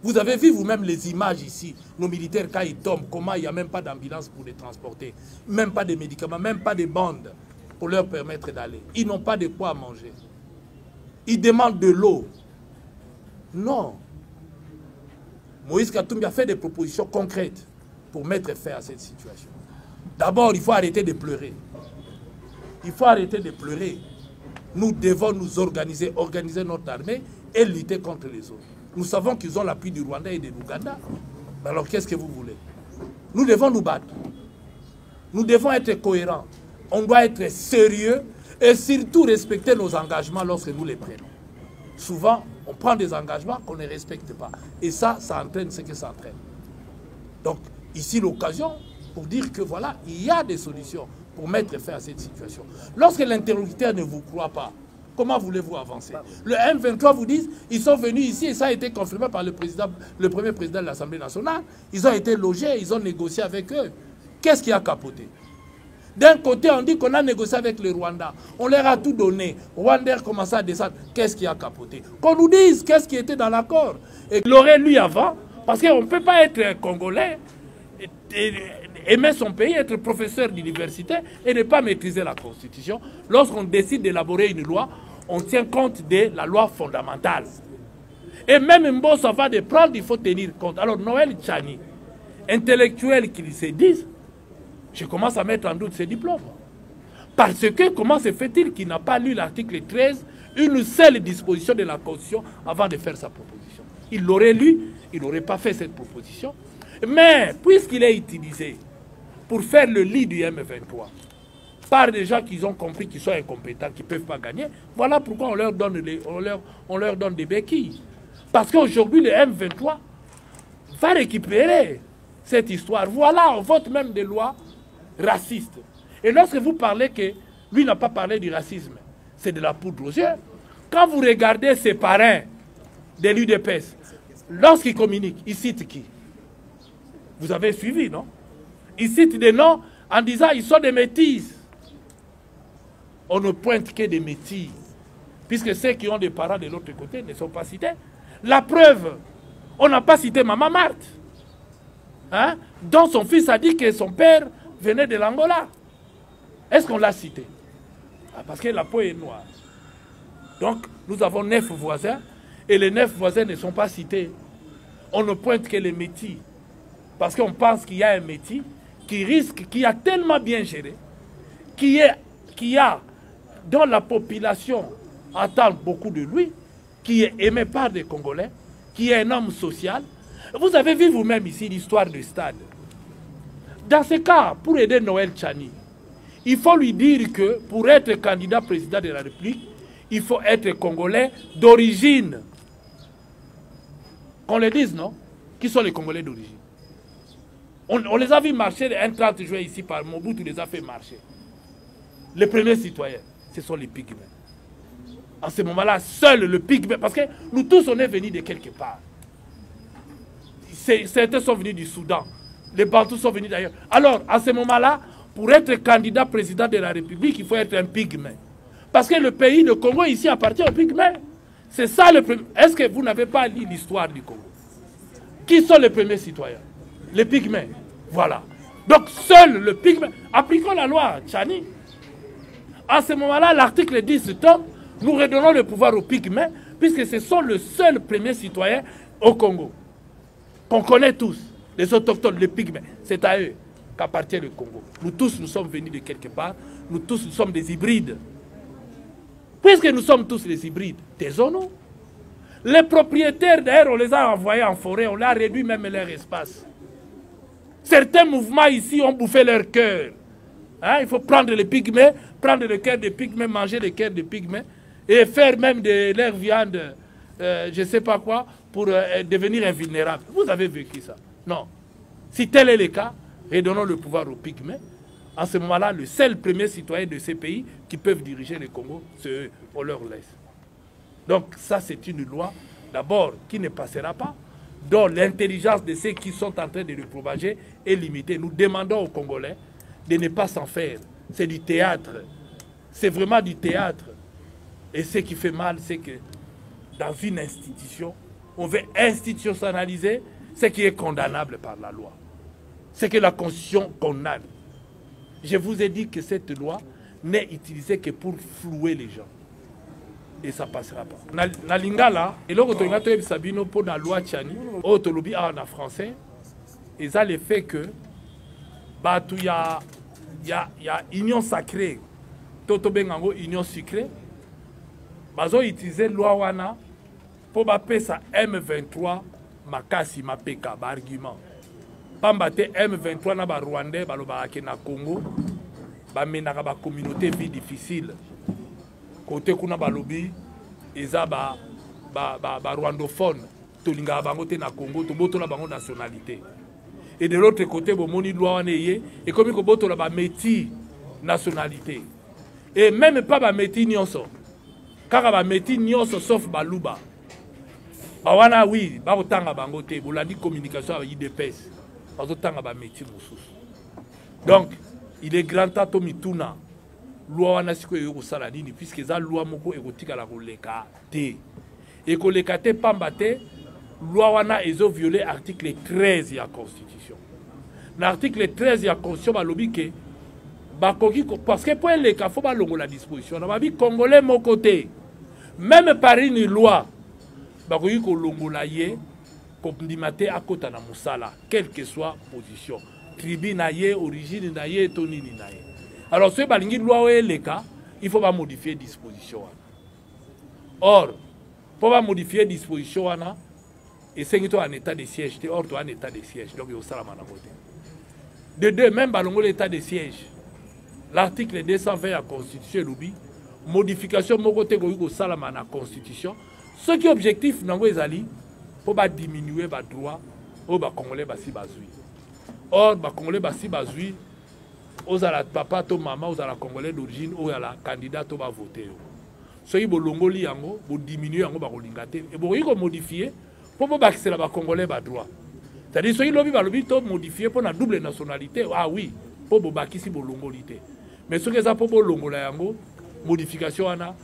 [SPEAKER 3] Vous avez vu vous-même les images ici. Nos militaires, quand ils tombent, comment il n'y a même pas d'ambulance pour les transporter. Même pas de médicaments, même pas de bandes pour leur permettre d'aller. Ils n'ont pas de quoi manger. Ils demandent de l'eau. Non. Moïse Katumbi a fait des propositions concrètes pour mettre fin à cette situation. D'abord, il faut arrêter de pleurer. Il faut arrêter de pleurer. Nous devons nous organiser, organiser notre armée et lutter contre les autres. Nous savons qu'ils ont l'appui du Rwanda et de l'Ouganda. Alors qu'est-ce que vous voulez? Nous devons nous battre. Nous devons être cohérents. On doit être sérieux et surtout respecter nos engagements lorsque nous les prenons. Souvent, on prend des engagements qu'on ne respecte pas. Et ça entraîne ce que ça entraîne. Donc, ici, l'occasion pour dire que voilà, il y a des solutions pour mettre fin à cette situation. Lorsque l'interlocuteur ne vous croit pas, comment voulez-vous avancer? Le M23 vous dit, ils sont venus ici et ça a été confirmé par le premier président de l'Assemblée nationale. Ils ont été logés, ils ont négocié avec eux. Qu'est-ce qui a capoté? D'un côté, on dit qu'on a négocié avec le Rwanda. On leur a tout donné. Rwanda commence à descendre. Qu'est-ce qui a capoté? Qu'on nous dise qu'est-ce qui était dans l'accord. Et l'aurait lu avant, parce qu'on ne peut pas être congolais, aimer son pays, être professeur d'université et ne pas maîtriser la Constitution. Lorsqu'on décide d'élaborer une loi, on tient compte de la loi fondamentale. Et même Mbosso avant de prendre, il faut tenir compte. Alors Noël Tchani, intellectuel qu'ils se disent, je commence à mettre en doute ses diplômes. Parce que comment se fait-il qu'il n'a pas lu l'article 13, une seule disposition de la Constitution avant de faire sa proposition? Il l'aurait lu, il n'aurait pas fait cette proposition. Mais puisqu'il est utilisé pour faire le lit du M23 par des gens qui ont compris qu'ils sont incompétents, qui ne peuvent pas gagner, voilà pourquoi on leur donne des béquilles. Parce qu'aujourd'hui, le M23 va récupérer cette histoire. Voilà, on vote même des lois racistes. Et lorsque vous parlez que lui n'a pas parlé du racisme, c'est de la poudre aux yeux. Quand vous regardez ses parrains de l'UDPS, lorsqu'ils communiquent, ils citent qui? Vous avez suivi, non? Ils citent des noms en disant ils sont des métis. On ne pointe que des métis. Puisque ceux qui ont des parents de l'autre côté ne sont pas cités. La preuve, on n'a pas cité Maman Marthe. Hein? Dont son fils a dit que son père venait de l'Angola. Est-ce qu'on l'a cité? Parce que la peau est noire. Donc, nous avons 9 voisins. Et les 9 voisins ne sont pas cités. On ne pointe que les métis. Parce qu'on pense qu'il y a un métis qui a tellement bien géré, dont la population attend beaucoup de lui, qui est aimé par des Congolais, qui est un homme social. Vous avez vu vous-même ici l'histoire du stade. Dans ce cas, pour aider Noël Tchani, il faut lui dire que pour être candidat président de la République, il faut être Congolais d'origine. Qu'on le dise, non? Qui sont les Congolais d'origine? On les a vus marcher le 30 juin ici par Mobutu, les a fait marcher. Les premiers citoyens, ce sont les pygmées. En ce moment-là, seul le pygmée, parce que nous tous, on est venus de quelque part. Certains sont venus du Soudan, les Bantous sont venus d'ailleurs. Alors, à ce moment-là, pour être candidat président de la République, il faut être un pygmée. Parce que le pays, le Congo, ici, appartient aux pygmées. C'est ça le premier. Est-ce que vous n'avez pas lu l'histoire du Congo? Qui sont les premiers citoyens? Les pygmées. Voilà. Donc, seul le pygmée. Appliquons la loi, Tchani. À ce moment-là, l'article 10 tombe, nous redonnons le pouvoir aux pygmées, puisque ce sont les seuls premiers citoyens au Congo. Qu'on connaît tous, les autochtones, les pygmées. C'est à eux qu'appartient le Congo. Nous tous, nous sommes venus de quelque part. Nous tous, nous sommes des hybrides. Puisque nous sommes tous des hybrides, taisons-nous. Les propriétaires, d'ailleurs, on les a envoyés en forêt, on a réduit même leur espace. Certains mouvements ici ont bouffé leur cœur. Hein, il faut prendre les pygmées, prendre le cœur des pygmées, manger le cœur des pygmées et faire même de leur viande, je ne sais pas quoi, pour devenir invulnérable. Vous avez vécu ça? Non. Si tel est le cas, redonnons le pouvoir aux pygmées. En ce moment-là, le seul premier citoyen de ces pays qui peuvent diriger le Congo, c'est eux. On leur laisse. Donc ça, c'est une loi, d'abord, qui ne passera pas, dont l'intelligence de ceux qui sont en train de le propager est limitée. Nous demandons aux Congolais de ne pas s'en faire. C'est du théâtre. C'est vraiment du théâtre. Et ce qui fait mal, c'est que dans une institution, on veut institutionnaliser ce qui est condamnable par la loi. C'est que la Constitution condamne. Je vous ai dit que cette loi n'est utilisée que pour flouer les gens. Et ça ne passera pas. Na lingala, et là, on a sabino pour la loi Tchani, autolobie en français, et ça le fait que il y a union sacrée, toto bengango union sucrée. Bazo utiliser loi wana pour baper sa M23 makasi mapeka ba argument. Pambate M23 na ba Rwandais baloba ke na Congo ba menaka ba communauté vie difficile. Côté kuna balobi eza ba rwandophone tolinga bango te na Congo to botola bango nationalité. Et de l'autre côté bomoni loi wana yé et comme ko botola ba métis nationalité. Et même pas ba métis nyonso. Car ba métis nyonso sauf baluba. Ba wana oui, ba otanga bango te bolandi communication avec IDPS. Ba otanga ba métis mosusu. Donc, il est grand temps to mituna. Loi wana siko yoko sala nini puisque za loi moko erotika la koleka te. Et koleka te pamba te loi wana ezo violer article 13 de la Constitution. L'article 13 de la Constitution balobi ke bakoki parce que pour les cas faut ba longo la disposition. Na babi congolais mon côté. Même par une loi bakoki ko longo la ye ko ndimate akota na musala quelle que soit position. Tribu na ye, origine na ye, tonini na ye. Alors, ce balingi loi est le cas, il faut pas modifier disposition. Or, pour pas modifier disposition, et c'est que en état de siège, or tu es en état de siège, donc il faut ça la côté. De deux, même balongo l'état de siège, l'article 220 de la Constitution, l'oubi, modification mon côté ko salama na Constitution, ce qui est objectif nango ezali pour pas diminuer ba droit au ba congolais basi bazui. Or ba congolais basi bazui aux ala papa to maman aux ala congolais d'origine aux ala candidat to ba voter. Soki bolongoli yango bo diminuer yango ba kolinga te et bo yiko modifier pour ba bakisela ba congolais ba droit. C'est-à-dire soki lobi ba lobi to modifier pour na double nationalité. Ah oui, pour bo bakisi bolongoli te. Mais soki za pour bolongola yango modification ana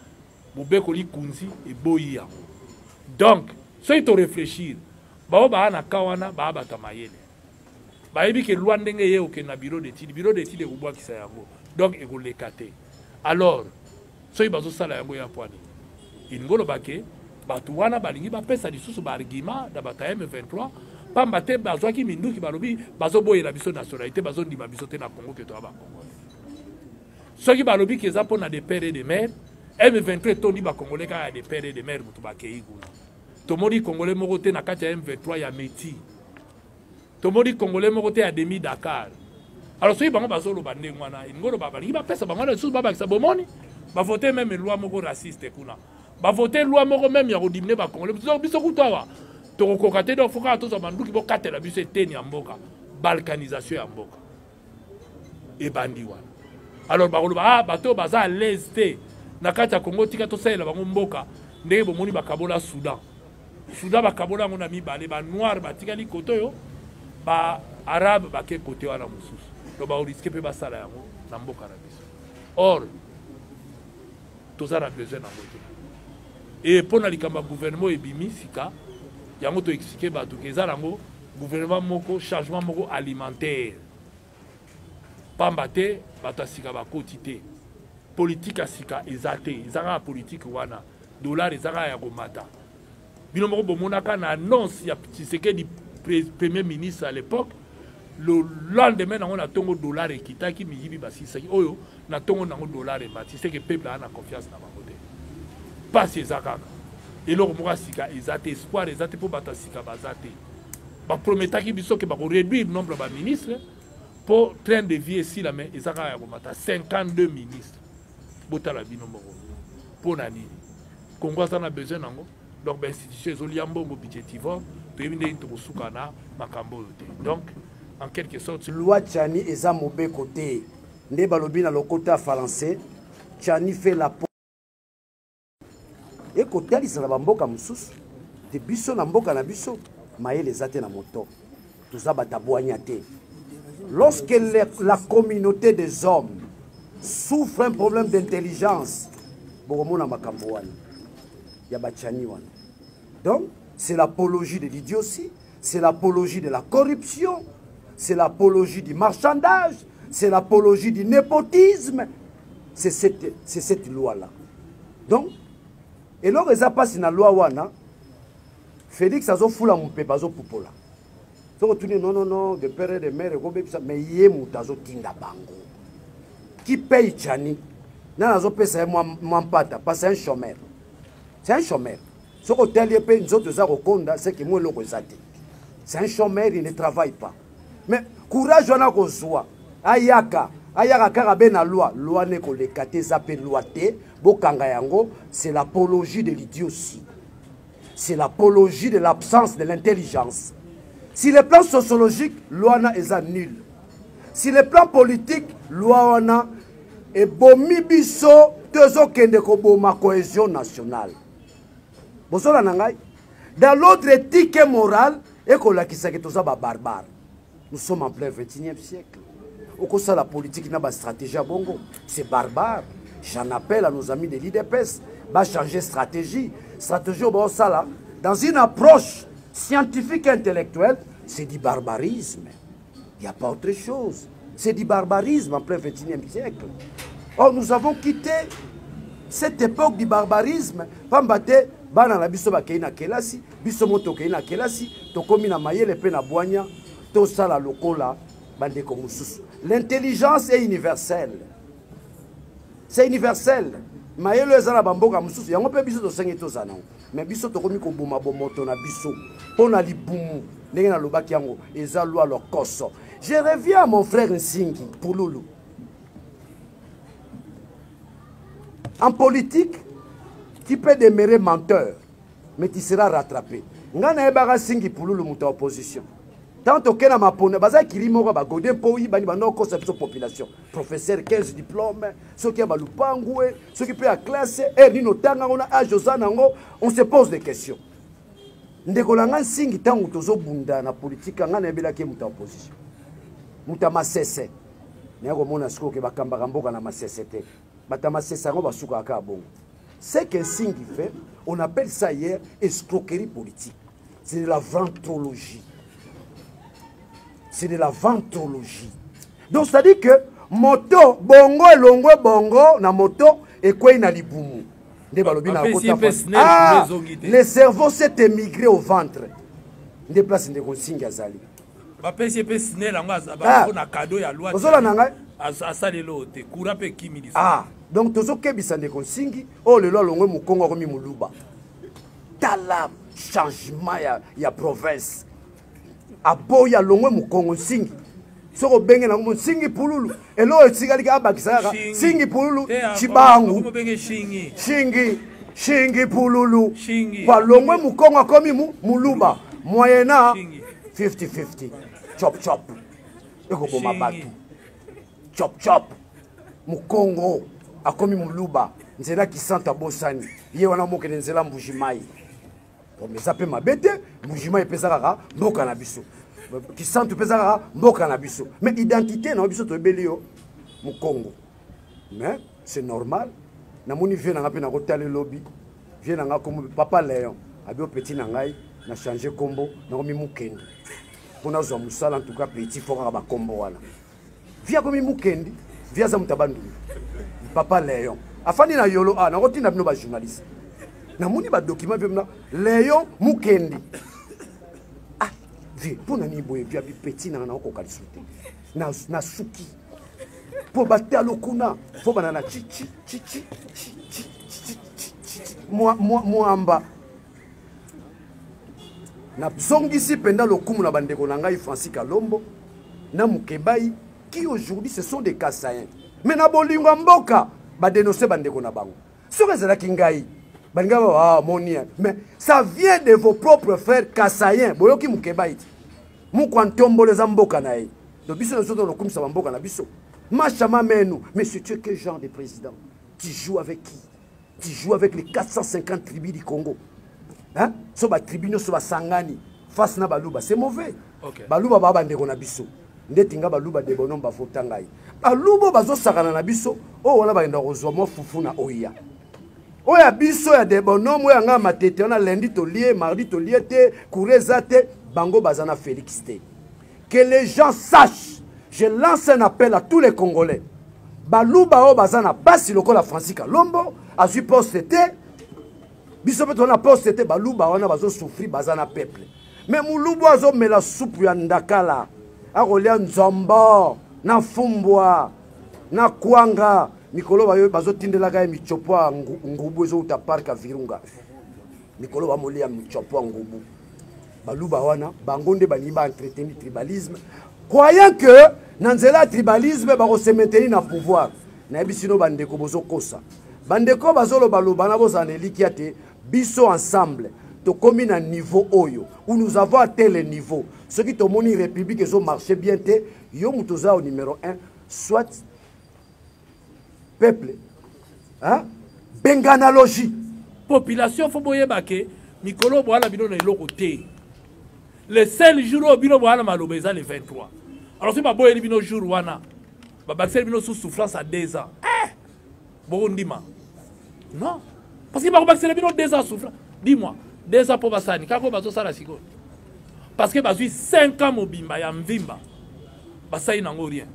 [SPEAKER 3] bo bekoli kunzi et boyi yango. Donc, soki to réfléchir ba ba na kawana ba ba tamayele. Bayebi que loi ndenge ye oke na bureau d'étude e kubwa kisa yango donc e ko lekate alors soki bazo sala yango ya pwani ingolo bake batu wana balingi ba pesa lisusu ba argument da bata M23 pamba te bazwaki minduki balobi bazoboyela biso nationalité bazondima biso te na Congo ke toa bakongolais soki balobi ke eza mpona de père et de mère M23 etondi bakongolais kaka ya de père et de mère moto bakei kuna tomoni congolais moko te na kati ya M23 ya Meti tomoni congolais moko te ya demi Dakar alors soki bango bazoloba ndenge wana ngoloba balingi bapesa bango na lisusu babakisa bomoni bavote même loi moko raciste kuna bavote loi moko même ya kodimine bakongolais biso kutu awa tokokoka te donc foka tozwa banduki bokatela biso eteni ya mboka balkanisation ya mboka ebandi wana alors bakoloba bato baza à l'aise te na kati ya Congo tika tosalela bango mboka ndenge bomoni bakabola Soudan bakabola yango na mibale banoir batikali kote oyo baarabe bake kote wana mosusu donc baoriske mpe basala yango na mboka na biso or toza na besoin nango te e mpo na likambo ya gouvernement ebimi sika yango toexplike bato ke eza nango gouvernement moko changement moko alimentaire pamba te bato ya sika bakoti te politique ya sika eza te eza kaka politique wana dollar eza kaka ya komata bino moko bomonaka na annonce ya Tshisekedi premier ministre à l'époque le lendemain nango na ntongo dollar ekitaki miyibi basisaki oyo na ntongo nango dollar emati seke peuple aa na confiance na bango te pasi eza kaka eloko moko ya sika eza te espoir eza te mpo bato ya sika baza te baprometaki biso ke bakoréduire nombre ya baministre mpo train de vie esila me eza kaka ya komata 52 ministre botala bino moko mpo na nini Congo aza na besoin nango donc bainstitution ezolia mbongo budgetivore toyebi ndenge tokosuka na makambo oyo te donc en quelque sorte
[SPEAKER 4] loi Tchani eza mobeko te nde balobi na lokota français Tchani fait la ekotalisa na bamboka mosusu te biso na mboka na biso mayele eza te na moto toza batabwanya te lorsque la communauté des hommes souffre un problème d'intelligence bokomona makambo wana ya bachani wana donc c'est l'apologie de l'idiotie c'est l'apologie de la corruption c'est l'apologie du marchandage c'est l'apologie du népotisme c'est cette loi là donc et lors eza pasi na loi wana Félix azofula mpepa azopupola soko tuni non de père et de mère ekobebisa mais ye mutu azotinda bango qui paye Tchani na azopesa ye mwa mpata parce c'est un chômeur soko teli pe nzoto za kokonda c'est que moi loko ezate c'est un chômeur il ne travaille pas mais courage wana kozwa ayaka kaka be na loi ne koleka te eza pe loi te bokanga yango c'est l'apologie de l'idiotie c'est l'apologie de l'absence de l'intelligence. Si le plan sociologique, loi na est nul. Si le plan politique, loi na est bomi biso tezo kende ko boma cohésion nationale. Bosola nangai. Dans l'autre éthique et morale, ekolakisa ke toza ba barbare. Nous sommes en plein 21e siècle. Okosa la politique na ba stratégie à bongo, c'est barbare. J'en appelle à nos amis de l'IDPS, va changer stratégie. Stratégie au bon ça là, dans une approche scientifique et intellectuelle, c'est du barbarisme. Il n'y a pas autre chose. C'est du barbarisme en plein 21e siècle. Or, nous avons quitté cette époque du barbarisme. Pambate, bana la biso ba keina kelasi, biso moto keina kelasi, to komi na mayele pe na boanya, to sala lokola bande ko mususu. L'intelligence est universelle. C'est universel. Mayelo ezala bamboka mususu yango pe biso to sengi to zana. Mais biso to komi ko buma bomoto na biso. Pona libumu ndenge na lobaki yango eza loi lo koso. Je reviens à mon frère Nsingi pour Loulou. En politique, tu peux demeurer menteur, mais tu seras rattrapé. Ngana ebara Nsingi pour Loulou muta opposition. Tant que na mapone baza kilimo ba godin po yi bani bano ko sa population. Professeur 15 diplômes, ceux qui ba lupangwe, ceux qui peut à classe et ni notanga on a Josana ngo, on se pose des questions. Ndeko langa Nsingi tangu tozo bunda na politique ngana ebela ke muta opposition. Muta masese. Nyako mona siko ke bakamba mboka na masese te. Bata masese ngo basuka ka bongo. Ce que Nsingi fait, on appelle ça hier escroquerie politique. C'est de la ventrologie. C'est de la ventrologie. Donc, c'est-à-dire que moto, bongo, elongo, bongo, na moto, et quoi na libumu. Le cerveau s'est émigré au ventre. nde place ndeko nsingi azali
[SPEAKER 3] bapesi pe siné lango na cadeau ya loi
[SPEAKER 4] ozola na ngai
[SPEAKER 3] asalelo te courant pe kimili
[SPEAKER 4] donc tozokebisa ndeko nsingi oyo lelo alongwe mokongo akomi moluba tala changement ya province aboya alongwe mokongo nsingi soko obenge nango nsingi pululu elo etikali ka abakisaka nsingi pululu chibangu shingi pululu balongwe mokongo akomi moluba moyena 50-50 chop chop ekoboma bato chop chop mokongo akomi moluba nzela kisanta bosani ye wana mokende nzela mbujimai eza mpe mabe te mbujimai epesa kaka mboka na biso kisantu epesa kaka mboka na biso mais identité na biso toyebeli yo mokongo mais c'est normal namoni vie nanga mpe nakotala elobi vie nanga kombo papa Léon abi opeti na ngai na changer kombo nakomi mukendi mpo nazwa mosala en tout cas petit fo kaka bakombo wana vie akomi mukendi vie aza moto abandumi papa Léon afandi na yolo nakotinda bino bajournaliste namoni badocument mpe mna Léon mukendi vie mpo nani boye vie abi petit nanga nakokoka lisu te na suki mpo batalo kuna fo bana na mwamba na zongisi penda lokumu na bandeko na ngai Francis Kalombo na Mukebai qui aujourd'hui ce sont des Kassaïens mais na bolingo mboka ba dénoncer bandeko na bango soka ezalaki ngai balinga monia mais ça vient de vos propres frères Kassaïens boyoki Mukebai mukwantomboleza mboka na ye do biso na soto lokumu sa mboka na biso machama menu mais tu es quel genre de président tu joues avec qui tu joues avec les 450 tribus du Congo. Hein? So ba tribunaux so ba sangani face na baluba c'est mauvais. Okay. Baluba ba bandeko na biso. Ndetinga baluba de bonom ba fotangai. Balubo bazo sakana na biso o wana ba enda kozwa mo fufu na oya. Oya biso ya de bonom oya nga matete on a lundi to lié mardi to lié te kureza te bango bazana Félix te. Que les gens sachent, je lance un appel à tous les Congolais. Baluba o bazana basi lokola Francis Kalombo azui poste te biso pe tona poste te baluba wana bazo souffrir bazana peuple mais mulubu azo mela soupe ya ndakala akolia nzombo na fumbwa na kwanga mikolo bazo tindelaka michopo ngubu ezo uta parka virunga mikolo bamolia michopo ngubu baluba wana bango nde bani ba entretenir tribalisme croyant que nanzela tribalisme bako se maintenir na pouvoir na bisino bandeko bozo kosa bandeko bazolo baloba na bozana elikia te biso ensemble to komi na niveau oyo où nous avons atteint le niveau ce qui to moni république ezo marcher bien te yo mutoza au numéro 1 soit peuple hein benganalogie
[SPEAKER 3] population fo boyeba ke mikolo bwana bino na eloko te le seul jour où bino bwana malobeza le 23 alors c'est pas boyeli bino jour wana ba baxer bino sous souffrance à 2 ans Bondima. Non. Parce qu'il va rebaxer bino 2 ans souffrance. Dis-moi, 2 ans pour basani, kako bazo sala siko. Parce que bazui 5 ans mobimba ya mvimba. Basai nango rien.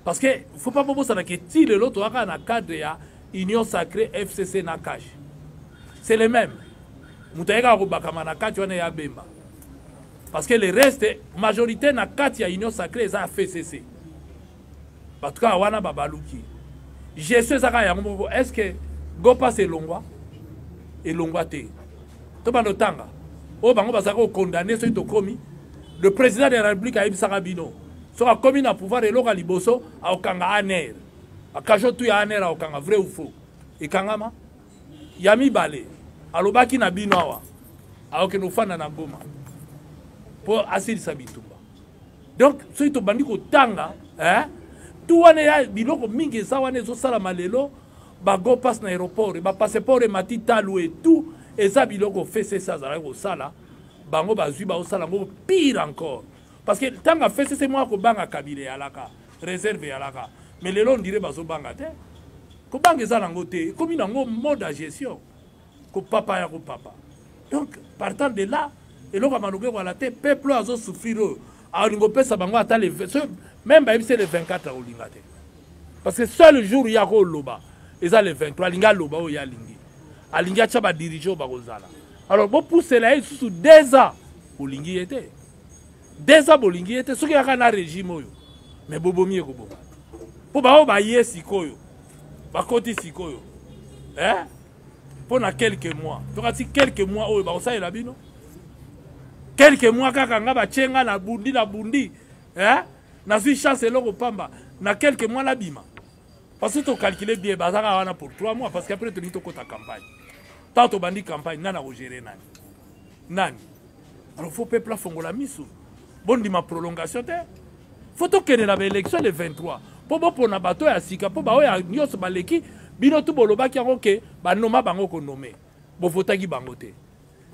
[SPEAKER 3] Parce que faut pas bobo sana ke ti le loto aka na cadre ya Union Sacrée FCC na cash. C'est les mêmes. Mutaeka ko bakama na kati wana ya bemba. Parce que le reste majorité na kati ya Union Sacrée za FCC. En tout cas wana babaluki. Je suis à est-ce que go passe Longwa et Longwa te to bando tanga o bango basako condamner ceux to komi le président de la République a ibisaka bino so a commis na pouvoir et loka liboso a okanga aner a kajo tu ya aner a okanga vrai ou faux et kangama yami balé alobaki na bino awa a okeno fana na Goma pour asilisa bitumba donc ceux to bandi ko tanga hein tout wane ya biloko mingi za wane zo sala malelo ba go passe na aéroport ba passeport mati talu et tout et ça biloko fait c'est ça za ko sala bango bazui ba sala ngo pire encore parce que tanga fait c'est moi ko banga kabile alaka réserve alaka mais lelo on dirait bazo banga te ko banga za nango te comme nango mode de gestion ko papa ya ko papa donc partant de là et loko manoke ko la te peuple azo souffrir a ngo pesa bango ata le même c'est le 24 au lingate parce que seul jour il y a ko loba et ça le 23 linga loba o ya lingi alinga chaba dirigeant ba kozala alors bon pousser là sous 2 ans bolingi ete. Deza bolingi ete soki yaka na régime oyo. Mais bobomi ekoboma. Po ba o ba ye sikoyo. Ba koti sikoyo. Hein? Pendant quelques mois. Tu quelques mois oyo ba osa ela bino. Quelques mois kaka nga ba tchenga na bundi. Hein? Na suis chance eloko pamba. Na quelques mois la bima. Parce que tu calcules bien bazaka wana pour 3 mois parce qu'après tu nito kota campagne. Tant to bandi campagne nana ko gérer nani. Nani. Alors faut peuple fongola miso. Bon di ma prolongation te. Faut to kene na élection le 23. Po na bato ya sika po ba oya nyos baleki bino tu boloba ki yango ke ba noma bango ko nommer. Bo votaki bango te.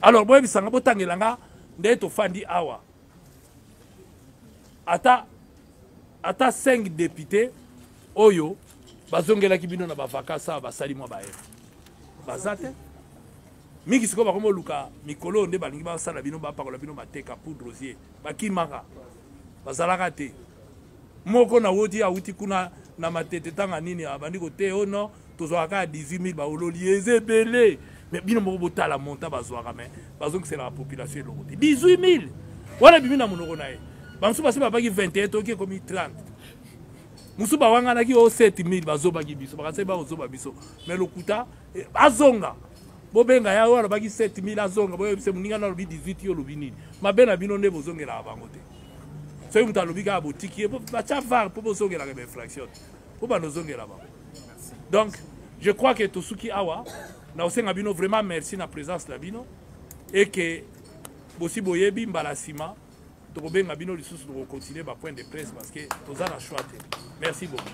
[SPEAKER 3] Alors boye bisanga botangelanga nde to fandi awa. Ata 5 députés oyo bazongela ki bino na ba vakasa ba sali mo ba e. Bazate mingi siko ba komo luka mikolo nde balingi ba sala bino ba pakola bino mateka poudre rosier bakimaka bazalaka te moko na wodi ya uti kuna na matete tanga nini abandi ko te ono tozwaka 18000 ba ololi ezebele mais bino moko botala monta bazwaka mais bazongi c'est la population eloko te 18000 wala bimi na monoko na ye bansu basi ba baki 21 toki komi 30 musu ba wanga na ki o 7000 bazoba ki biso bakase ba ozoba biso mais lokuta azonga bobenga ya wana baki 7000 azonga boye bise muninga na lobi 18 yo lobi nini mabena bino nde bozongela bango te so muta lobi ka botiki ba cha var po bozongela ke infraction po ba nozongela bango. Donc je crois que tosuki awa na osenga bino vraiment merci na présence la bino et que bosi boyebi mbala sima to bobenga bino lisusu de continuer ba point de presse parce que toza na choix te. Merci beaucoup.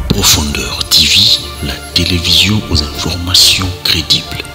[SPEAKER 1] Profondeur TV, la télévision aux informations crédibles.